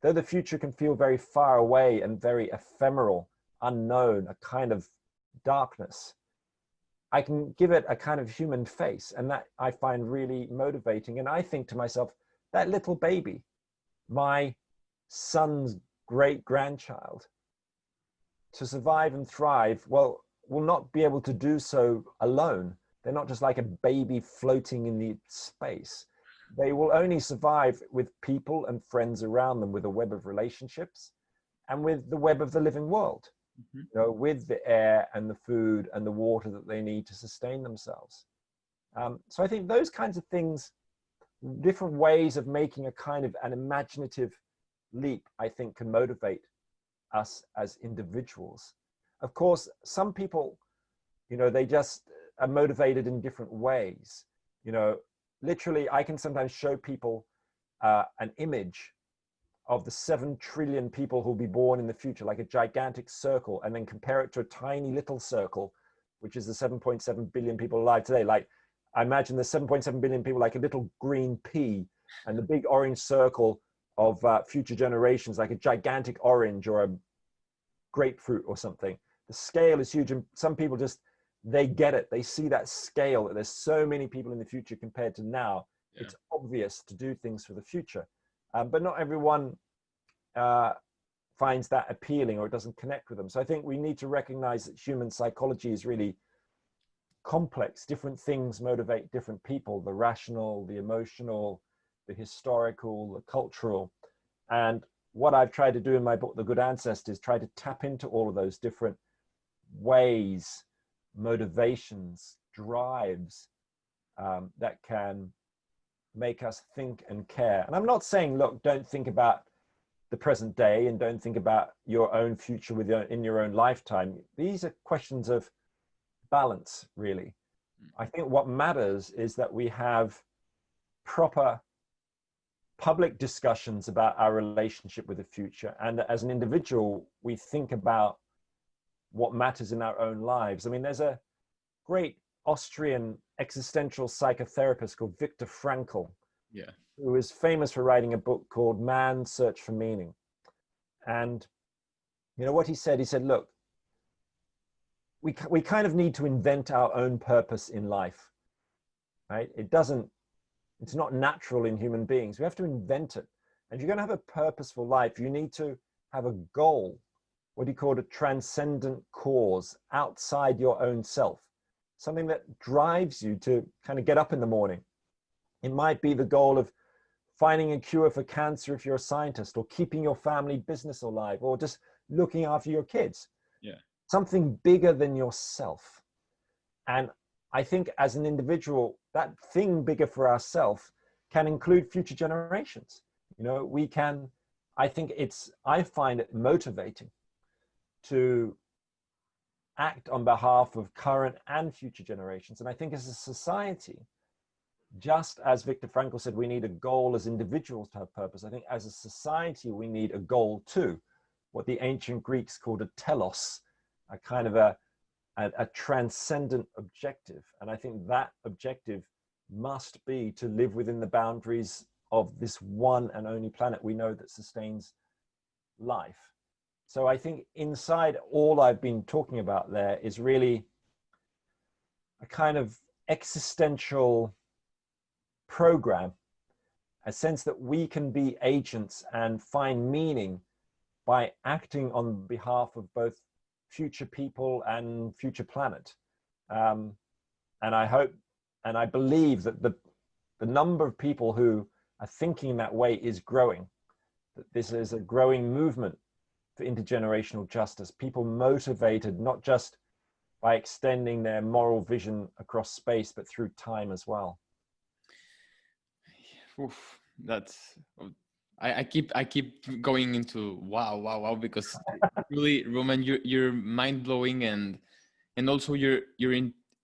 B: though the future can feel very far away and very ephemeral, unknown, a kind of darkness, I can give it a kind of human face, and that I find really motivating. And I think to myself, that little baby, my son's great grandchild, to survive and thrive, well, will not be able to do so alone. They're not just like a baby floating in the space. They will only survive with people and friends around them, with a web of relationships and with the web of the living world, with the air and the food and the water that they need to sustain themselves. So I think those kinds of things, different ways of making a kind of an imaginative leap, I think can motivate us as individuals. Of course, some people, they just are motivated in different ways. Literally, I can sometimes show people an image of the 7 trillion people who'll be born in the future, like a gigantic circle, and then compare it to a tiny little circle, which is the 7.7 billion people alive today. Like, I imagine the 7.7 billion people like a little green pea, and the big orange circle of future generations like a gigantic orange or a grapefruit or something. The scale is huge, and some people just, they get it. They see that scale, that there's so many people in the future compared to now. Yeah. It's obvious to do things for the future. But not everyone finds that appealing, or it doesn't connect with them. So I think we need to recognize that human psychology is really complex. Different things motivate different people: the rational, the emotional, the historical, the cultural. And what I've tried to do in my book, The Good Ancestor, is try to tap into all of those different ways, motivations, drives that can make us think and care. And I'm not saying, look, don't think about the present day and don't think about your own future in your own lifetime. These are questions of balance, really. I think what matters is that we have proper public discussions about our relationship with the future, and that as an individual, we think about what matters in our own lives. I mean, there's a great Austrian existential psychotherapist called Viktor Frankl, who is famous for writing a book called Man's Search for Meaning. And what he said, look, we kind of need to invent our own purpose in life, right? It's not natural in human beings. We have to invent it. And if you're going to have a purposeful life, you need to have a goal what he called a transcendent cause outside your own self, something that drives you to kind of get up in the morning. It might be the goal of finding a cure for cancer if you're a scientist, or keeping your family business alive, or just looking after your kids.
A: Yeah.
B: Something bigger than yourself. And I think as an individual, that thing bigger for ourselves can include future generations. You know, we can, I find it motivating to act on behalf of current and future generations. And I think as a society, just as Viktor Frankl said, we need a goal as individuals to have purpose. I think as a society, we need a goal too, what the ancient Greeks called a telos, a kind of a transcendent objective. And I think that objective must be to live within the boundaries of this one and only planet we know that sustains life. So I think inside all I've been talking about there is really a kind of existential program, a sense that we can be agents and find meaning by acting on behalf of both future people and future planet. And I hope, and I believe that the number of people who are thinking that way is growing, that this is a growing movement for intergenerational justice, people motivated not just by extending their moral vision across space, but through time as well.
A: Oof, that's, I keep going into wow, because really, Roman, you're mind blowing, and also your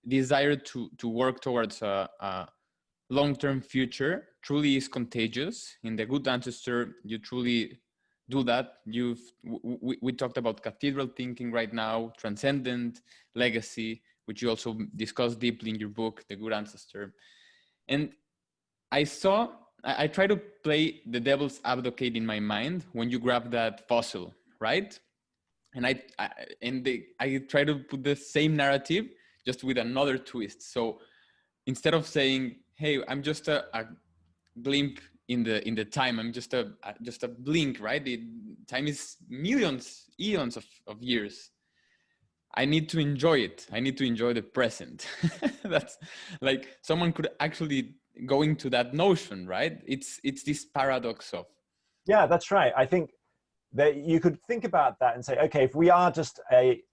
A: desire to work towards a long-term future truly is contagious. In the Good Ancestor, you truly do that. We talked about cathedral thinking right now, transcendent legacy, which you also discuss deeply in your book, The Good Ancestor. And I try to play the devil's advocate in my mind when you grab that fossil, right? And I try to put the same narrative just with another twist. So instead of saying, "Hey, I'm just a blimp in the time. I'm just a blink, right? The time is millions, eons of years. I need to enjoy it. I need to enjoy the present." That's like someone could actually go into that notion, right? It's this paradox of.
B: Yeah, that's right. I think that you could think about that and say, okay, if we are just a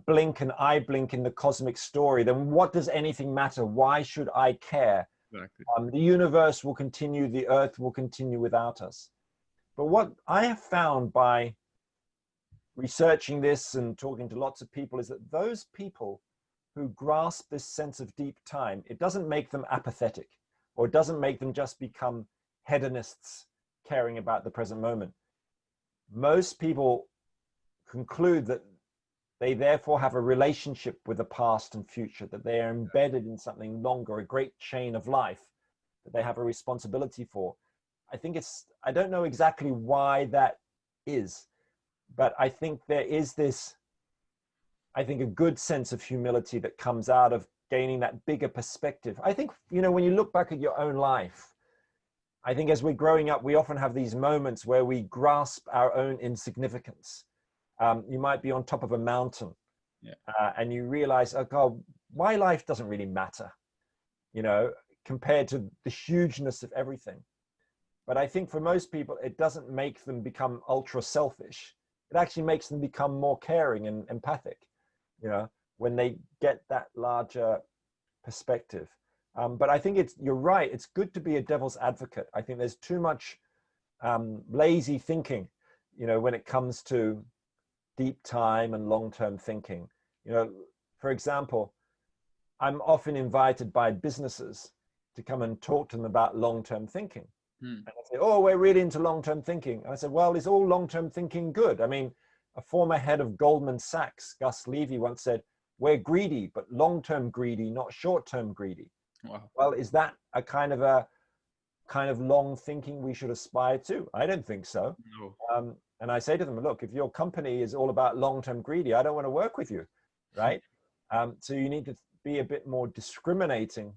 B: blink, an eye blink in the cosmic story, then what does anything matter? Why should I care?
A: Exactly.
B: The universe will continue, the earth will continue without us. But what I have found by researching this and talking to lots of people is that those people who grasp this sense of deep time, it doesn't make them apathetic, or it doesn't make them just become hedonists caring about the present moment. Most people conclude that they therefore have a relationship with the past and future, that they are embedded in something longer, a great chain of life that they have a responsibility for. I don't know exactly why that is, but I think there is this, a good sense of humility that comes out of gaining that bigger perspective. I think, when you look back at your own life, I think as we're growing up, we often have these moments where we grasp our own insignificance. You might be on top of a mountain, and you realize, oh God, my life doesn't really matter, compared to the hugeness of everything. But I think for most people, it doesn't make them become ultra selfish. It actually makes them become more caring and empathic, when they get that larger perspective. But I think you're right. It's good to be a devil's advocate. I think there's too much lazy thinking, when it comes to deep time and long-term thinking. For example, I'm often invited by businesses to come and talk to them about long-term thinking. And I say, oh, we're really into long-term thinking. And I said, well, is all long-term thinking good? I mean, a former head of Goldman Sachs, Gus Levy, once said, we're greedy, but long-term greedy, not short-term greedy.
A: Wow.
B: Well, is that a kind of long thinking we should aspire to? I don't think so.
A: No.
B: And I say to them, look, if your company is all about long-term greedy, I don't want to work with you, right? So you need to be a bit more discriminating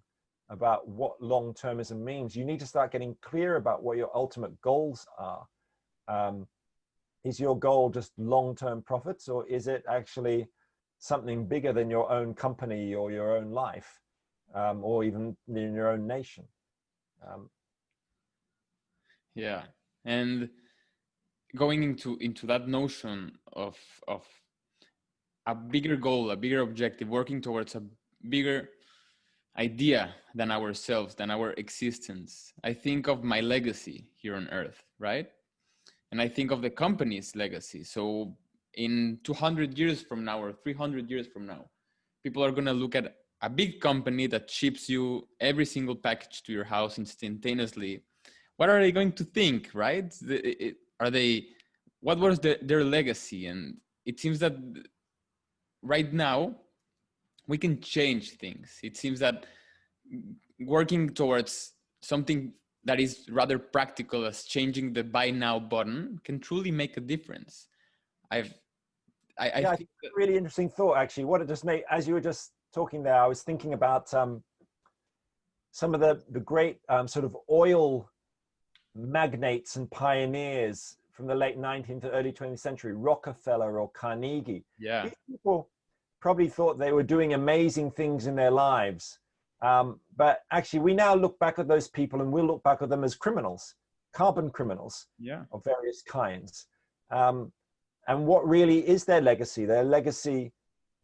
B: about what long-termism means. You need to start getting clear about what your ultimate goals are. is your goal just long-term profits, or is it actually something bigger than your own company or your own life, or even in your own nation?
A: Yeah, and going into that notion of a bigger goal, a bigger objective, working towards a bigger idea than ourselves, than our existence. I think of my legacy here on Earth, right? And I think of the company's legacy. So in 200 years from now or 300 years from now, people are going to look at a big company that ships you every single package to your house instantaneously. What are they going to think, right? What was their legacy? And it seems that right now we can change things. It seems that working towards something that is rather practical as changing the buy now button can truly make a difference. I think
B: that really interesting thought, actually. What it just made, as you were just talking there, I was thinking about some of the great sort of oil magnates and pioneers from the late 19th to early 20th century, Rockefeller or Carnegie.
A: Yeah.
B: These people probably thought they were doing amazing things in their lives. But actually, we now look back at those people and we'll look back at them as criminals, carbon criminals,
A: yeah,
B: of various kinds. And what really is their legacy? Their legacy,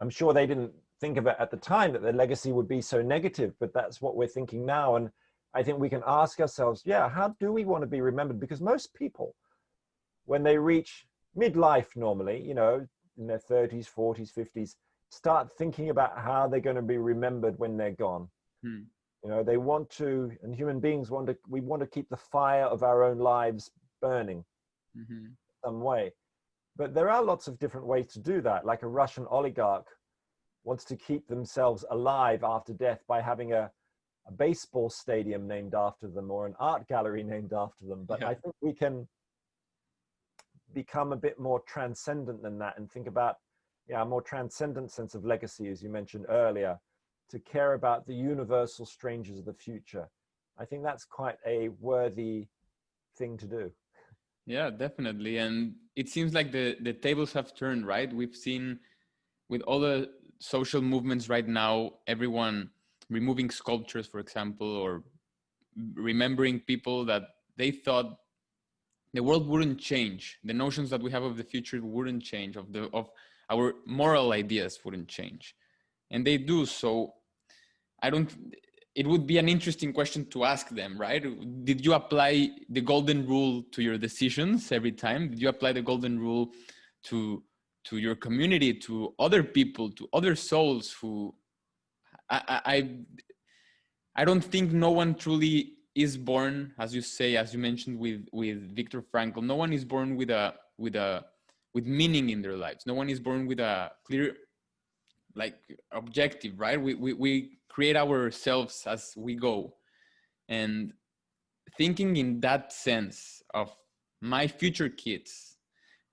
B: I'm sure they didn't think of it at the time that their legacy would be so negative, but that's what we're thinking now. And I think we can ask ourselves, yeah, how do we want to be remembered? Because most people, when they reach midlife normally, you know, in their 30s, 40s, 50s, start thinking about how they're going to be remembered when they're gone. You know, they want to, and human beings we want to keep the fire of our own lives burning some way. But there are lots of different ways to do that. Like a Russian oligarch wants to keep themselves alive after death by having a baseball stadium named after them or an art gallery named after them. But I think we can become a bit more transcendent than that and think about a more transcendent sense of legacy, as you mentioned earlier, to care about the universal strangers of the future. I think that's quite a worthy thing to do.
A: Yeah, definitely. And it seems like the tables have turned, right? We've seen with all the social movements right now, everyone removing sculptures, for example, or remembering people that they thought the world wouldn't change. The notions that we have of the future wouldn't change, of our moral ideas wouldn't change. And they do. So it would be an interesting question to ask them, right? Did you apply the golden rule to your decisions every time? Did you apply the golden rule to your community, to other people, to other souls who I don't think no one truly is born, as you say, as you mentioned with Viktor Frankl, no one is born with meaning in their lives. No one is born with a clear objective, right? We create ourselves as we go. And thinking in that sense of my future kids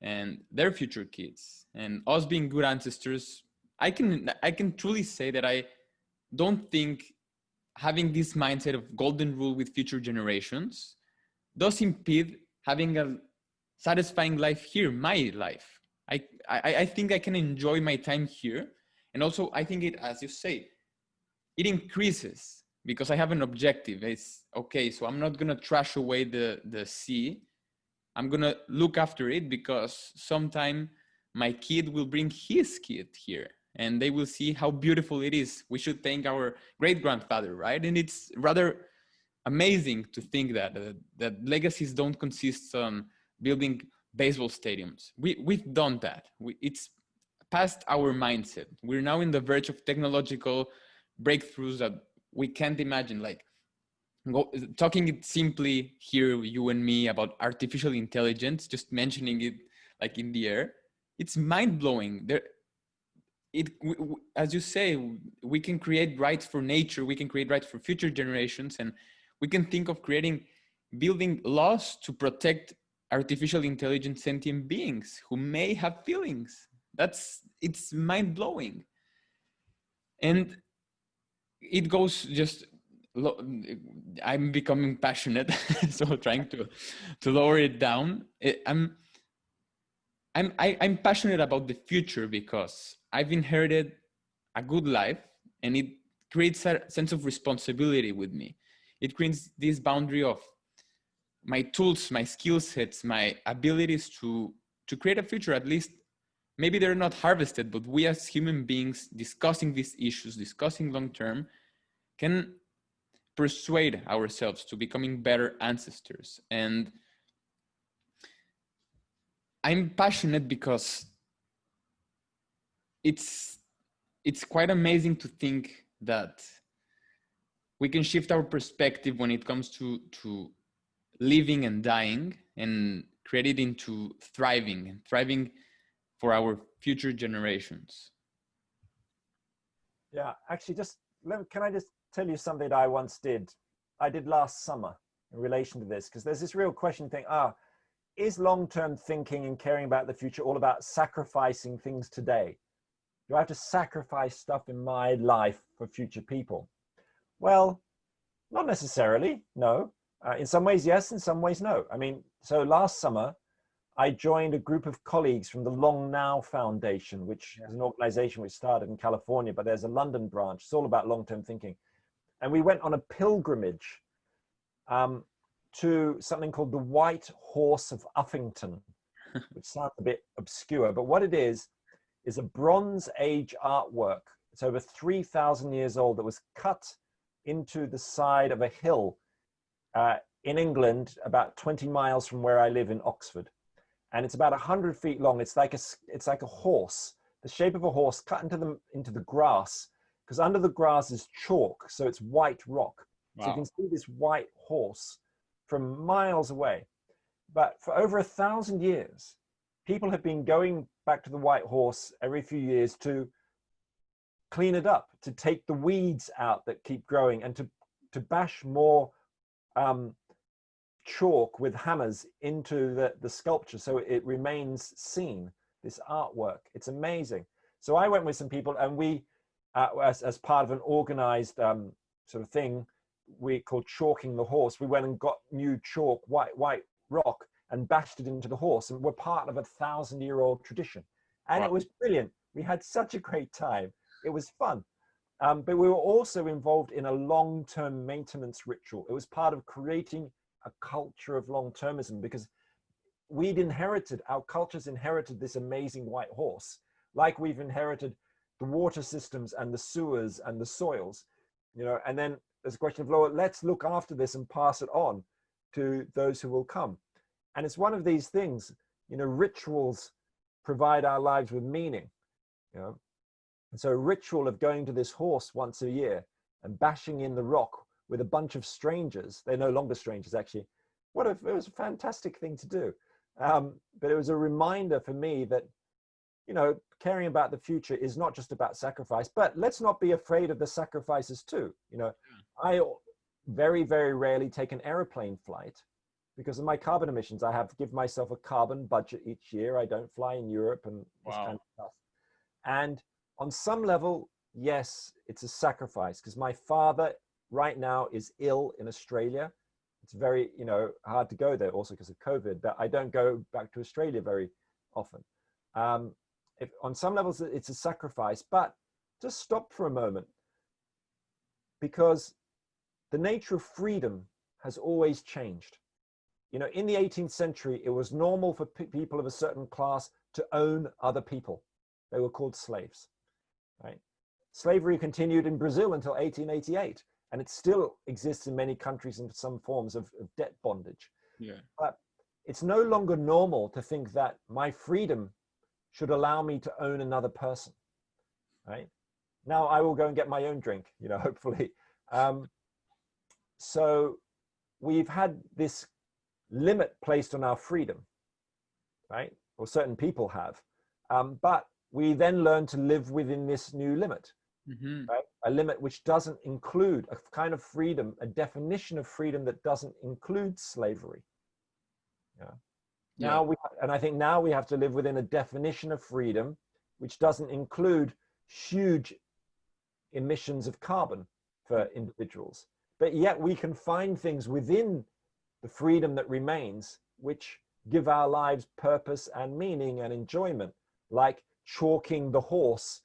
A: and their future kids and us being good ancestors, I can truly say that I don't think having this mindset of golden rule with future generations does impede having a satisfying life here, my life. I think I can enjoy my time here. And also, I think it, as you say, it increases because I have an objective. It's okay, so I'm not gonna trash away the sea. I'm gonna look after it because sometime my kid will bring his kid here and they will see how beautiful it is. We should thank our great-grandfather, right? And it's rather amazing to think that legacies don't consist on building baseball stadiums. We've done that. It's past our mindset. We're now in the verge of technological breakthroughs that we can't imagine. Like talking it simply here, you and me, about artificial intelligence, just mentioning it like in the air, it's mind-blowing. As you say, we can create rights for nature, we can create rights for future generations, and we can think of building laws to protect artificial intelligence sentient beings who may have feelings. It's mind-blowing. And it goes just, I'm becoming passionate, so trying to lower it down. I'm passionate about the future because I've inherited a good life, and it creates a sense of responsibility with me. It creates this boundary of my tools, my skill sets, my abilities to create a future. At least maybe they're not harvested, but we as human beings discussing these issues, discussing long term, can persuade ourselves to becoming better ancestors. And I'm passionate because it's quite amazing to think that we can shift our perspective when it comes to living and dying, and create it into thriving for our future generations.
B: Yeah, actually, can I just tell you something that I once did? I did last summer in relation to this, because there's this real question thing. Is long-term thinking and caring about the future all about sacrificing things today? Do I have to sacrifice stuff in my life for future people? Well, not necessarily, no. In some ways, yes, in some ways, no. I mean, so last summer, I joined a group of colleagues from the Long Now Foundation, which is an organization which started in California, but there's a London branch. It's all about long-term thinking. And we went on a pilgrimage to something called the White Horse of Uffington, which sounds a bit obscure, but what it is a Bronze Age artwork. It's over 3,000 years old, that was cut into the side of a hill in England, about 20 miles from where I live in Oxford. And it's about 100 feet long. It's like a horse, the shape of a horse cut into the grass, because under the grass is chalk, so it's white rock. Wow. So you can see this white horse from miles away. But for over 1,000 years, people have been going back to the white horse every few years to clean it up, to take the weeds out that keep growing, and to bash more chalk with hammers into the sculpture so it remains seen, this artwork. It's amazing. So I went with some people, and we, as part of an organized sort of thing we called chalking the horse, we went and got new chalk, white rock, and bashed it into the horse, and we're part of a 1,000-year-old tradition. And wow. It was brilliant. We had such a great time. It was fun. But we were also involved in a long-term maintenance ritual. It was part of creating a culture of long-termism, because our cultures inherited this amazing white horse, like we've inherited the water systems and the sewers and the soils, and then there's a question of, Lord, let's look after this and pass it on to those who will come. And it's one of these things, rituals provide our lives with meaning, And so a ritual of going to this horse once a year and bashing in the rock with a bunch of strangers, they're no longer strangers actually, it was a fantastic thing to do. But it was a reminder for me that, caring about the future is not just about sacrifice, but let's not be afraid of the sacrifices too. I very, very rarely take an airplane flight because of my carbon emissions. I have to give myself a carbon budget each year. I don't fly in Europe and this kind of stuff. And on some level, yes, it's a sacrifice, because my father right now is ill in Australia. It's very, hard to go there also because of COVID, but I don't go back to Australia very often. If on some levels it's a sacrifice, but just stop for a moment, because the nature of freedom has always changed. In the 18th century, it was normal for people of a certain class to own other people. They were called slaves, right? Slavery continued in Brazil until 1888, and it still exists in many countries in some forms of debt bondage. Yeah. But it's no longer normal to think that my freedom should allow me to own another person, right? Now I will go and get my own drink, hopefully. So we've had this limit placed on our freedom, right? Or certain people have, but we then learn to live within this new limit, right? A limit which doesn't include a kind of freedom, a definition of freedom that doesn't include slavery. Yeah. I think now we have to live within a definition of freedom which doesn't include huge emissions of carbon for individuals, but yet we can find things within the freedom that remains which give our lives purpose and meaning and enjoyment, like chalking the horse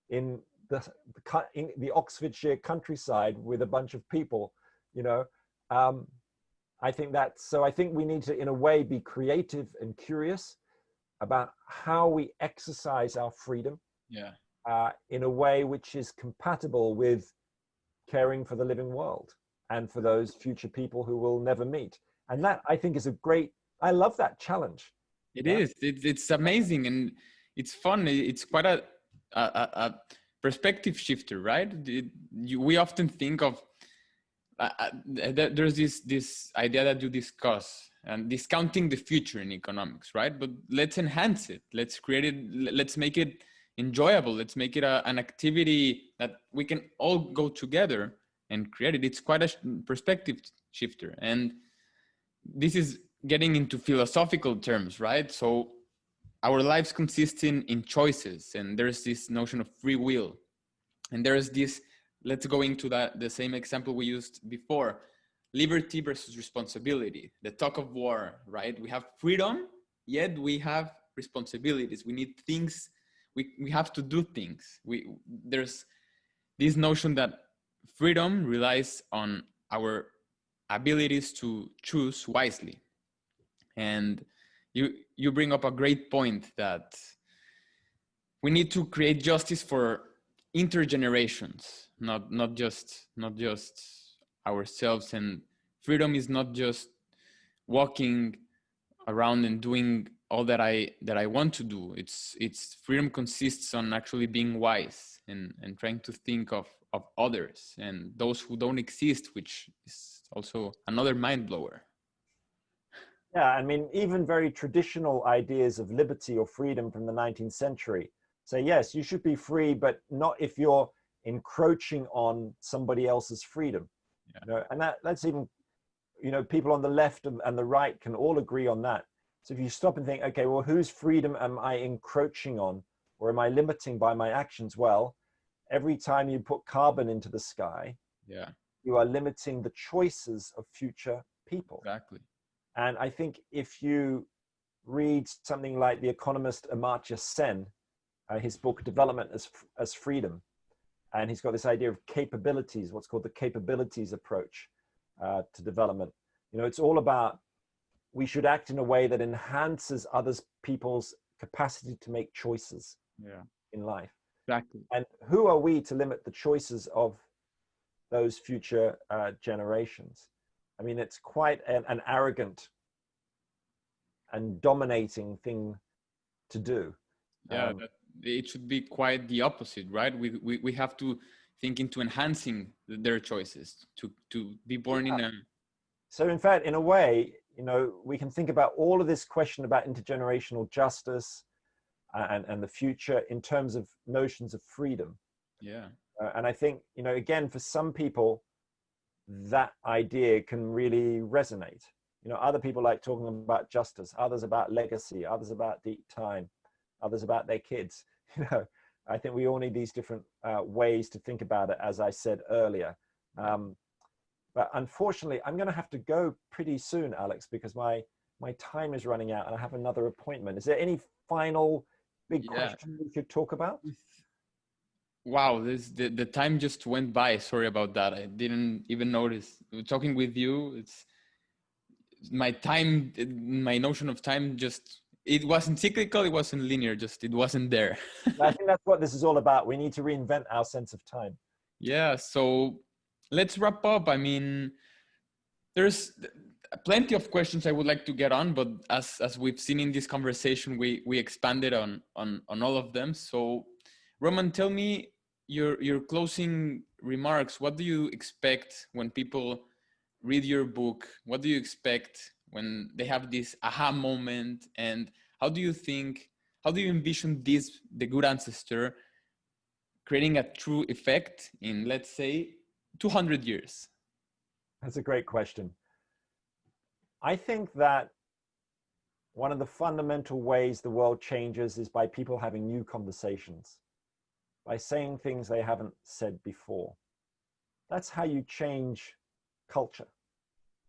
B: in the Oxfordshire countryside with a bunch of people, you know. I think I think we need to, in a way, be creative and curious about how we exercise our freedom, in a way which is compatible with caring for the living world and for those future people who will never meet. And that, I think, is I love that challenge.
A: It is. It's amazing, and it's fun. It's quite a perspective shifter, right? We often think of there's this idea that you discuss and discounting the future in economics, right? But let's enhance it. Let's create it. Let's make it enjoyable. Let's make it an activity that we can all go together and create it. It's quite a perspective shifter, and this is getting into philosophical terms, right? So our lives consist in choices, and there's this notion of free will, and there's this, let's go into the same example we used before, liberty versus responsibility, the tug of war, right? We have freedom, yet we have responsibilities. We need things, we have to do things. There's this notion that freedom relies on our abilities to choose wisely. And you bring up a great point that we need to create justice for intergenerations, not just ourselves. And freedom is not just walking around and doing all that I want to do. It's freedom consists on actually being wise and trying to think of others and those who don't exist, which is also another mind blower.
B: Yeah, I mean, even very traditional ideas of liberty or freedom from the 19th century say, yes, you should be free, but not if you're encroaching on somebody else's freedom.
A: Yeah.
B: You know, and that's even, you know, people on the left and the right can all agree on that. So if you stop and think, okay, well, whose freedom am I encroaching on, or am I limiting by my actions? Well, every time you put carbon into the sky, you are limiting the choices of future people.
A: Exactly.
B: And I think if you read something like the economist Amartya Sen, his book Development as Freedom, and he's got this idea of capabilities, what's called the capabilities approach to development. You know, it's all about we should act in a way that enhances others people's capacity to make choices in life.
A: Exactly.
B: And who are we to limit the choices of those future generations? I mean, it's quite an arrogant and dominating thing to do.
A: Yeah, it should be quite the opposite, right? We have to think into enhancing their choices to be born in a...
B: So in fact, in a way, you know, we can think about all of this question about intergenerational justice and the future in terms of notions of freedom.
A: Yeah.
B: And I think, you know, again, for some people, that idea can really resonate. You know, other people like talking about justice, others about legacy, others about deep time, others about their kids. You know, I think we all need these different ways to think about it, as I said earlier. But unfortunately, I'm going to have to go pretty soon, Alex, because my time is running out and I have another appointment. Is there any final big question we should talk about?
A: Wow, the time just went by. Sorry about that. I didn't even notice. Talking with you, it's my notion of time just, it wasn't cyclical, it wasn't linear, it wasn't there.
B: I think that's what this is all about. We need to reinvent our sense of time.
A: Yeah, so let's wrap up. I mean, there's plenty of questions I would like to get on, but as we've seen in this conversation, we expanded on all of them. So Roman, tell me your closing remarks. What do you expect when people read your book? What do you expect when they have this aha moment? And how do you envision the Good Ancestor, creating a true effect in, let's say, 200 years?
B: That's a great question. I think that one of the fundamental ways the world changes is by people having new conversations, by saying things they haven't said before. That's how you change culture.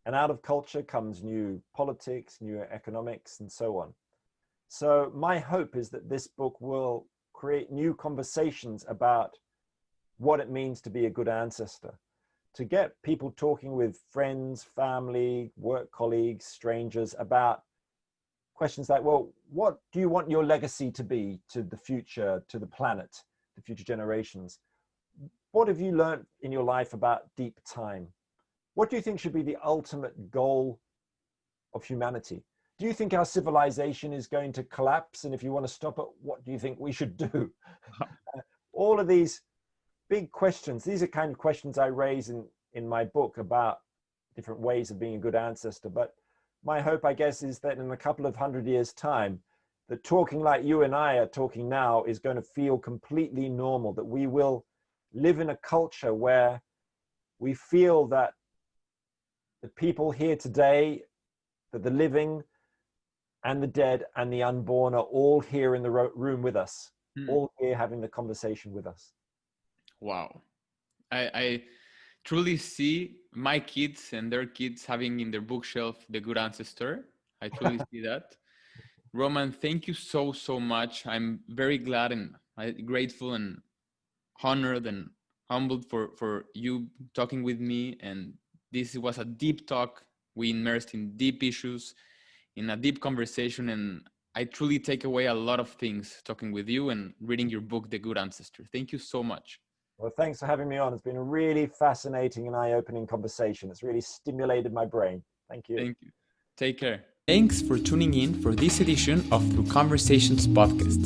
B: And out of culture comes new politics, new economics, and so on. So my hope is that this book will create new conversations about what it means to be a good ancestor, to get people talking with friends, family, work colleagues, strangers about questions like, well, what do you want your legacy to be to the future, to the planet, the future generations? What have you learned in your life about deep time? What do you think should be the ultimate goal of humanity? Do you think our civilization is going to collapse? And if you want to stop it, what do you think we should do? All of these big questions, these are kind of questions I raise in my book about different ways of being a good ancestor. But my hope, I guess, is that in a couple of 100 years' time, that talking like you and I are talking now is going to feel completely normal, that we will live in a culture where we feel that the people here today, that the living and the dead and the unborn are all here in the room with us, all here having the conversation with us.
A: Wow. I truly see my kids and their kids having in their bookshelf The Good Ancestor. I truly see that. Roman, thank you so, so much. I'm very glad and grateful and honored and humbled for you talking with me. And this was a deep talk. We immersed in deep issues, in a deep conversation. And I truly take away a lot of things talking with you and reading your book, The Good Ancestor. Thank you so much.
B: Well, thanks for having me on. It's been a really fascinating and eye-opening conversation. It's really stimulated my brain. Thank you.
A: Thank you. Take care. Thanks for tuning in for this edition of Through Conversations podcast.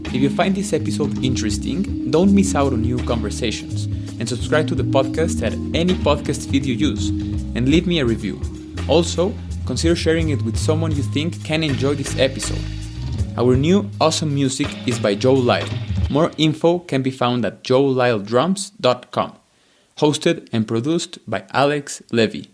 A: If you find this episode interesting, don't miss out on new conversations and subscribe to the podcast at any podcast feed you use and leave me a review. Also, consider sharing it with someone you think can enjoy this episode. Our new awesome music is by Joe Lyle. More info can be found at joelyledrums.com. Hosted and produced by Alex Levy.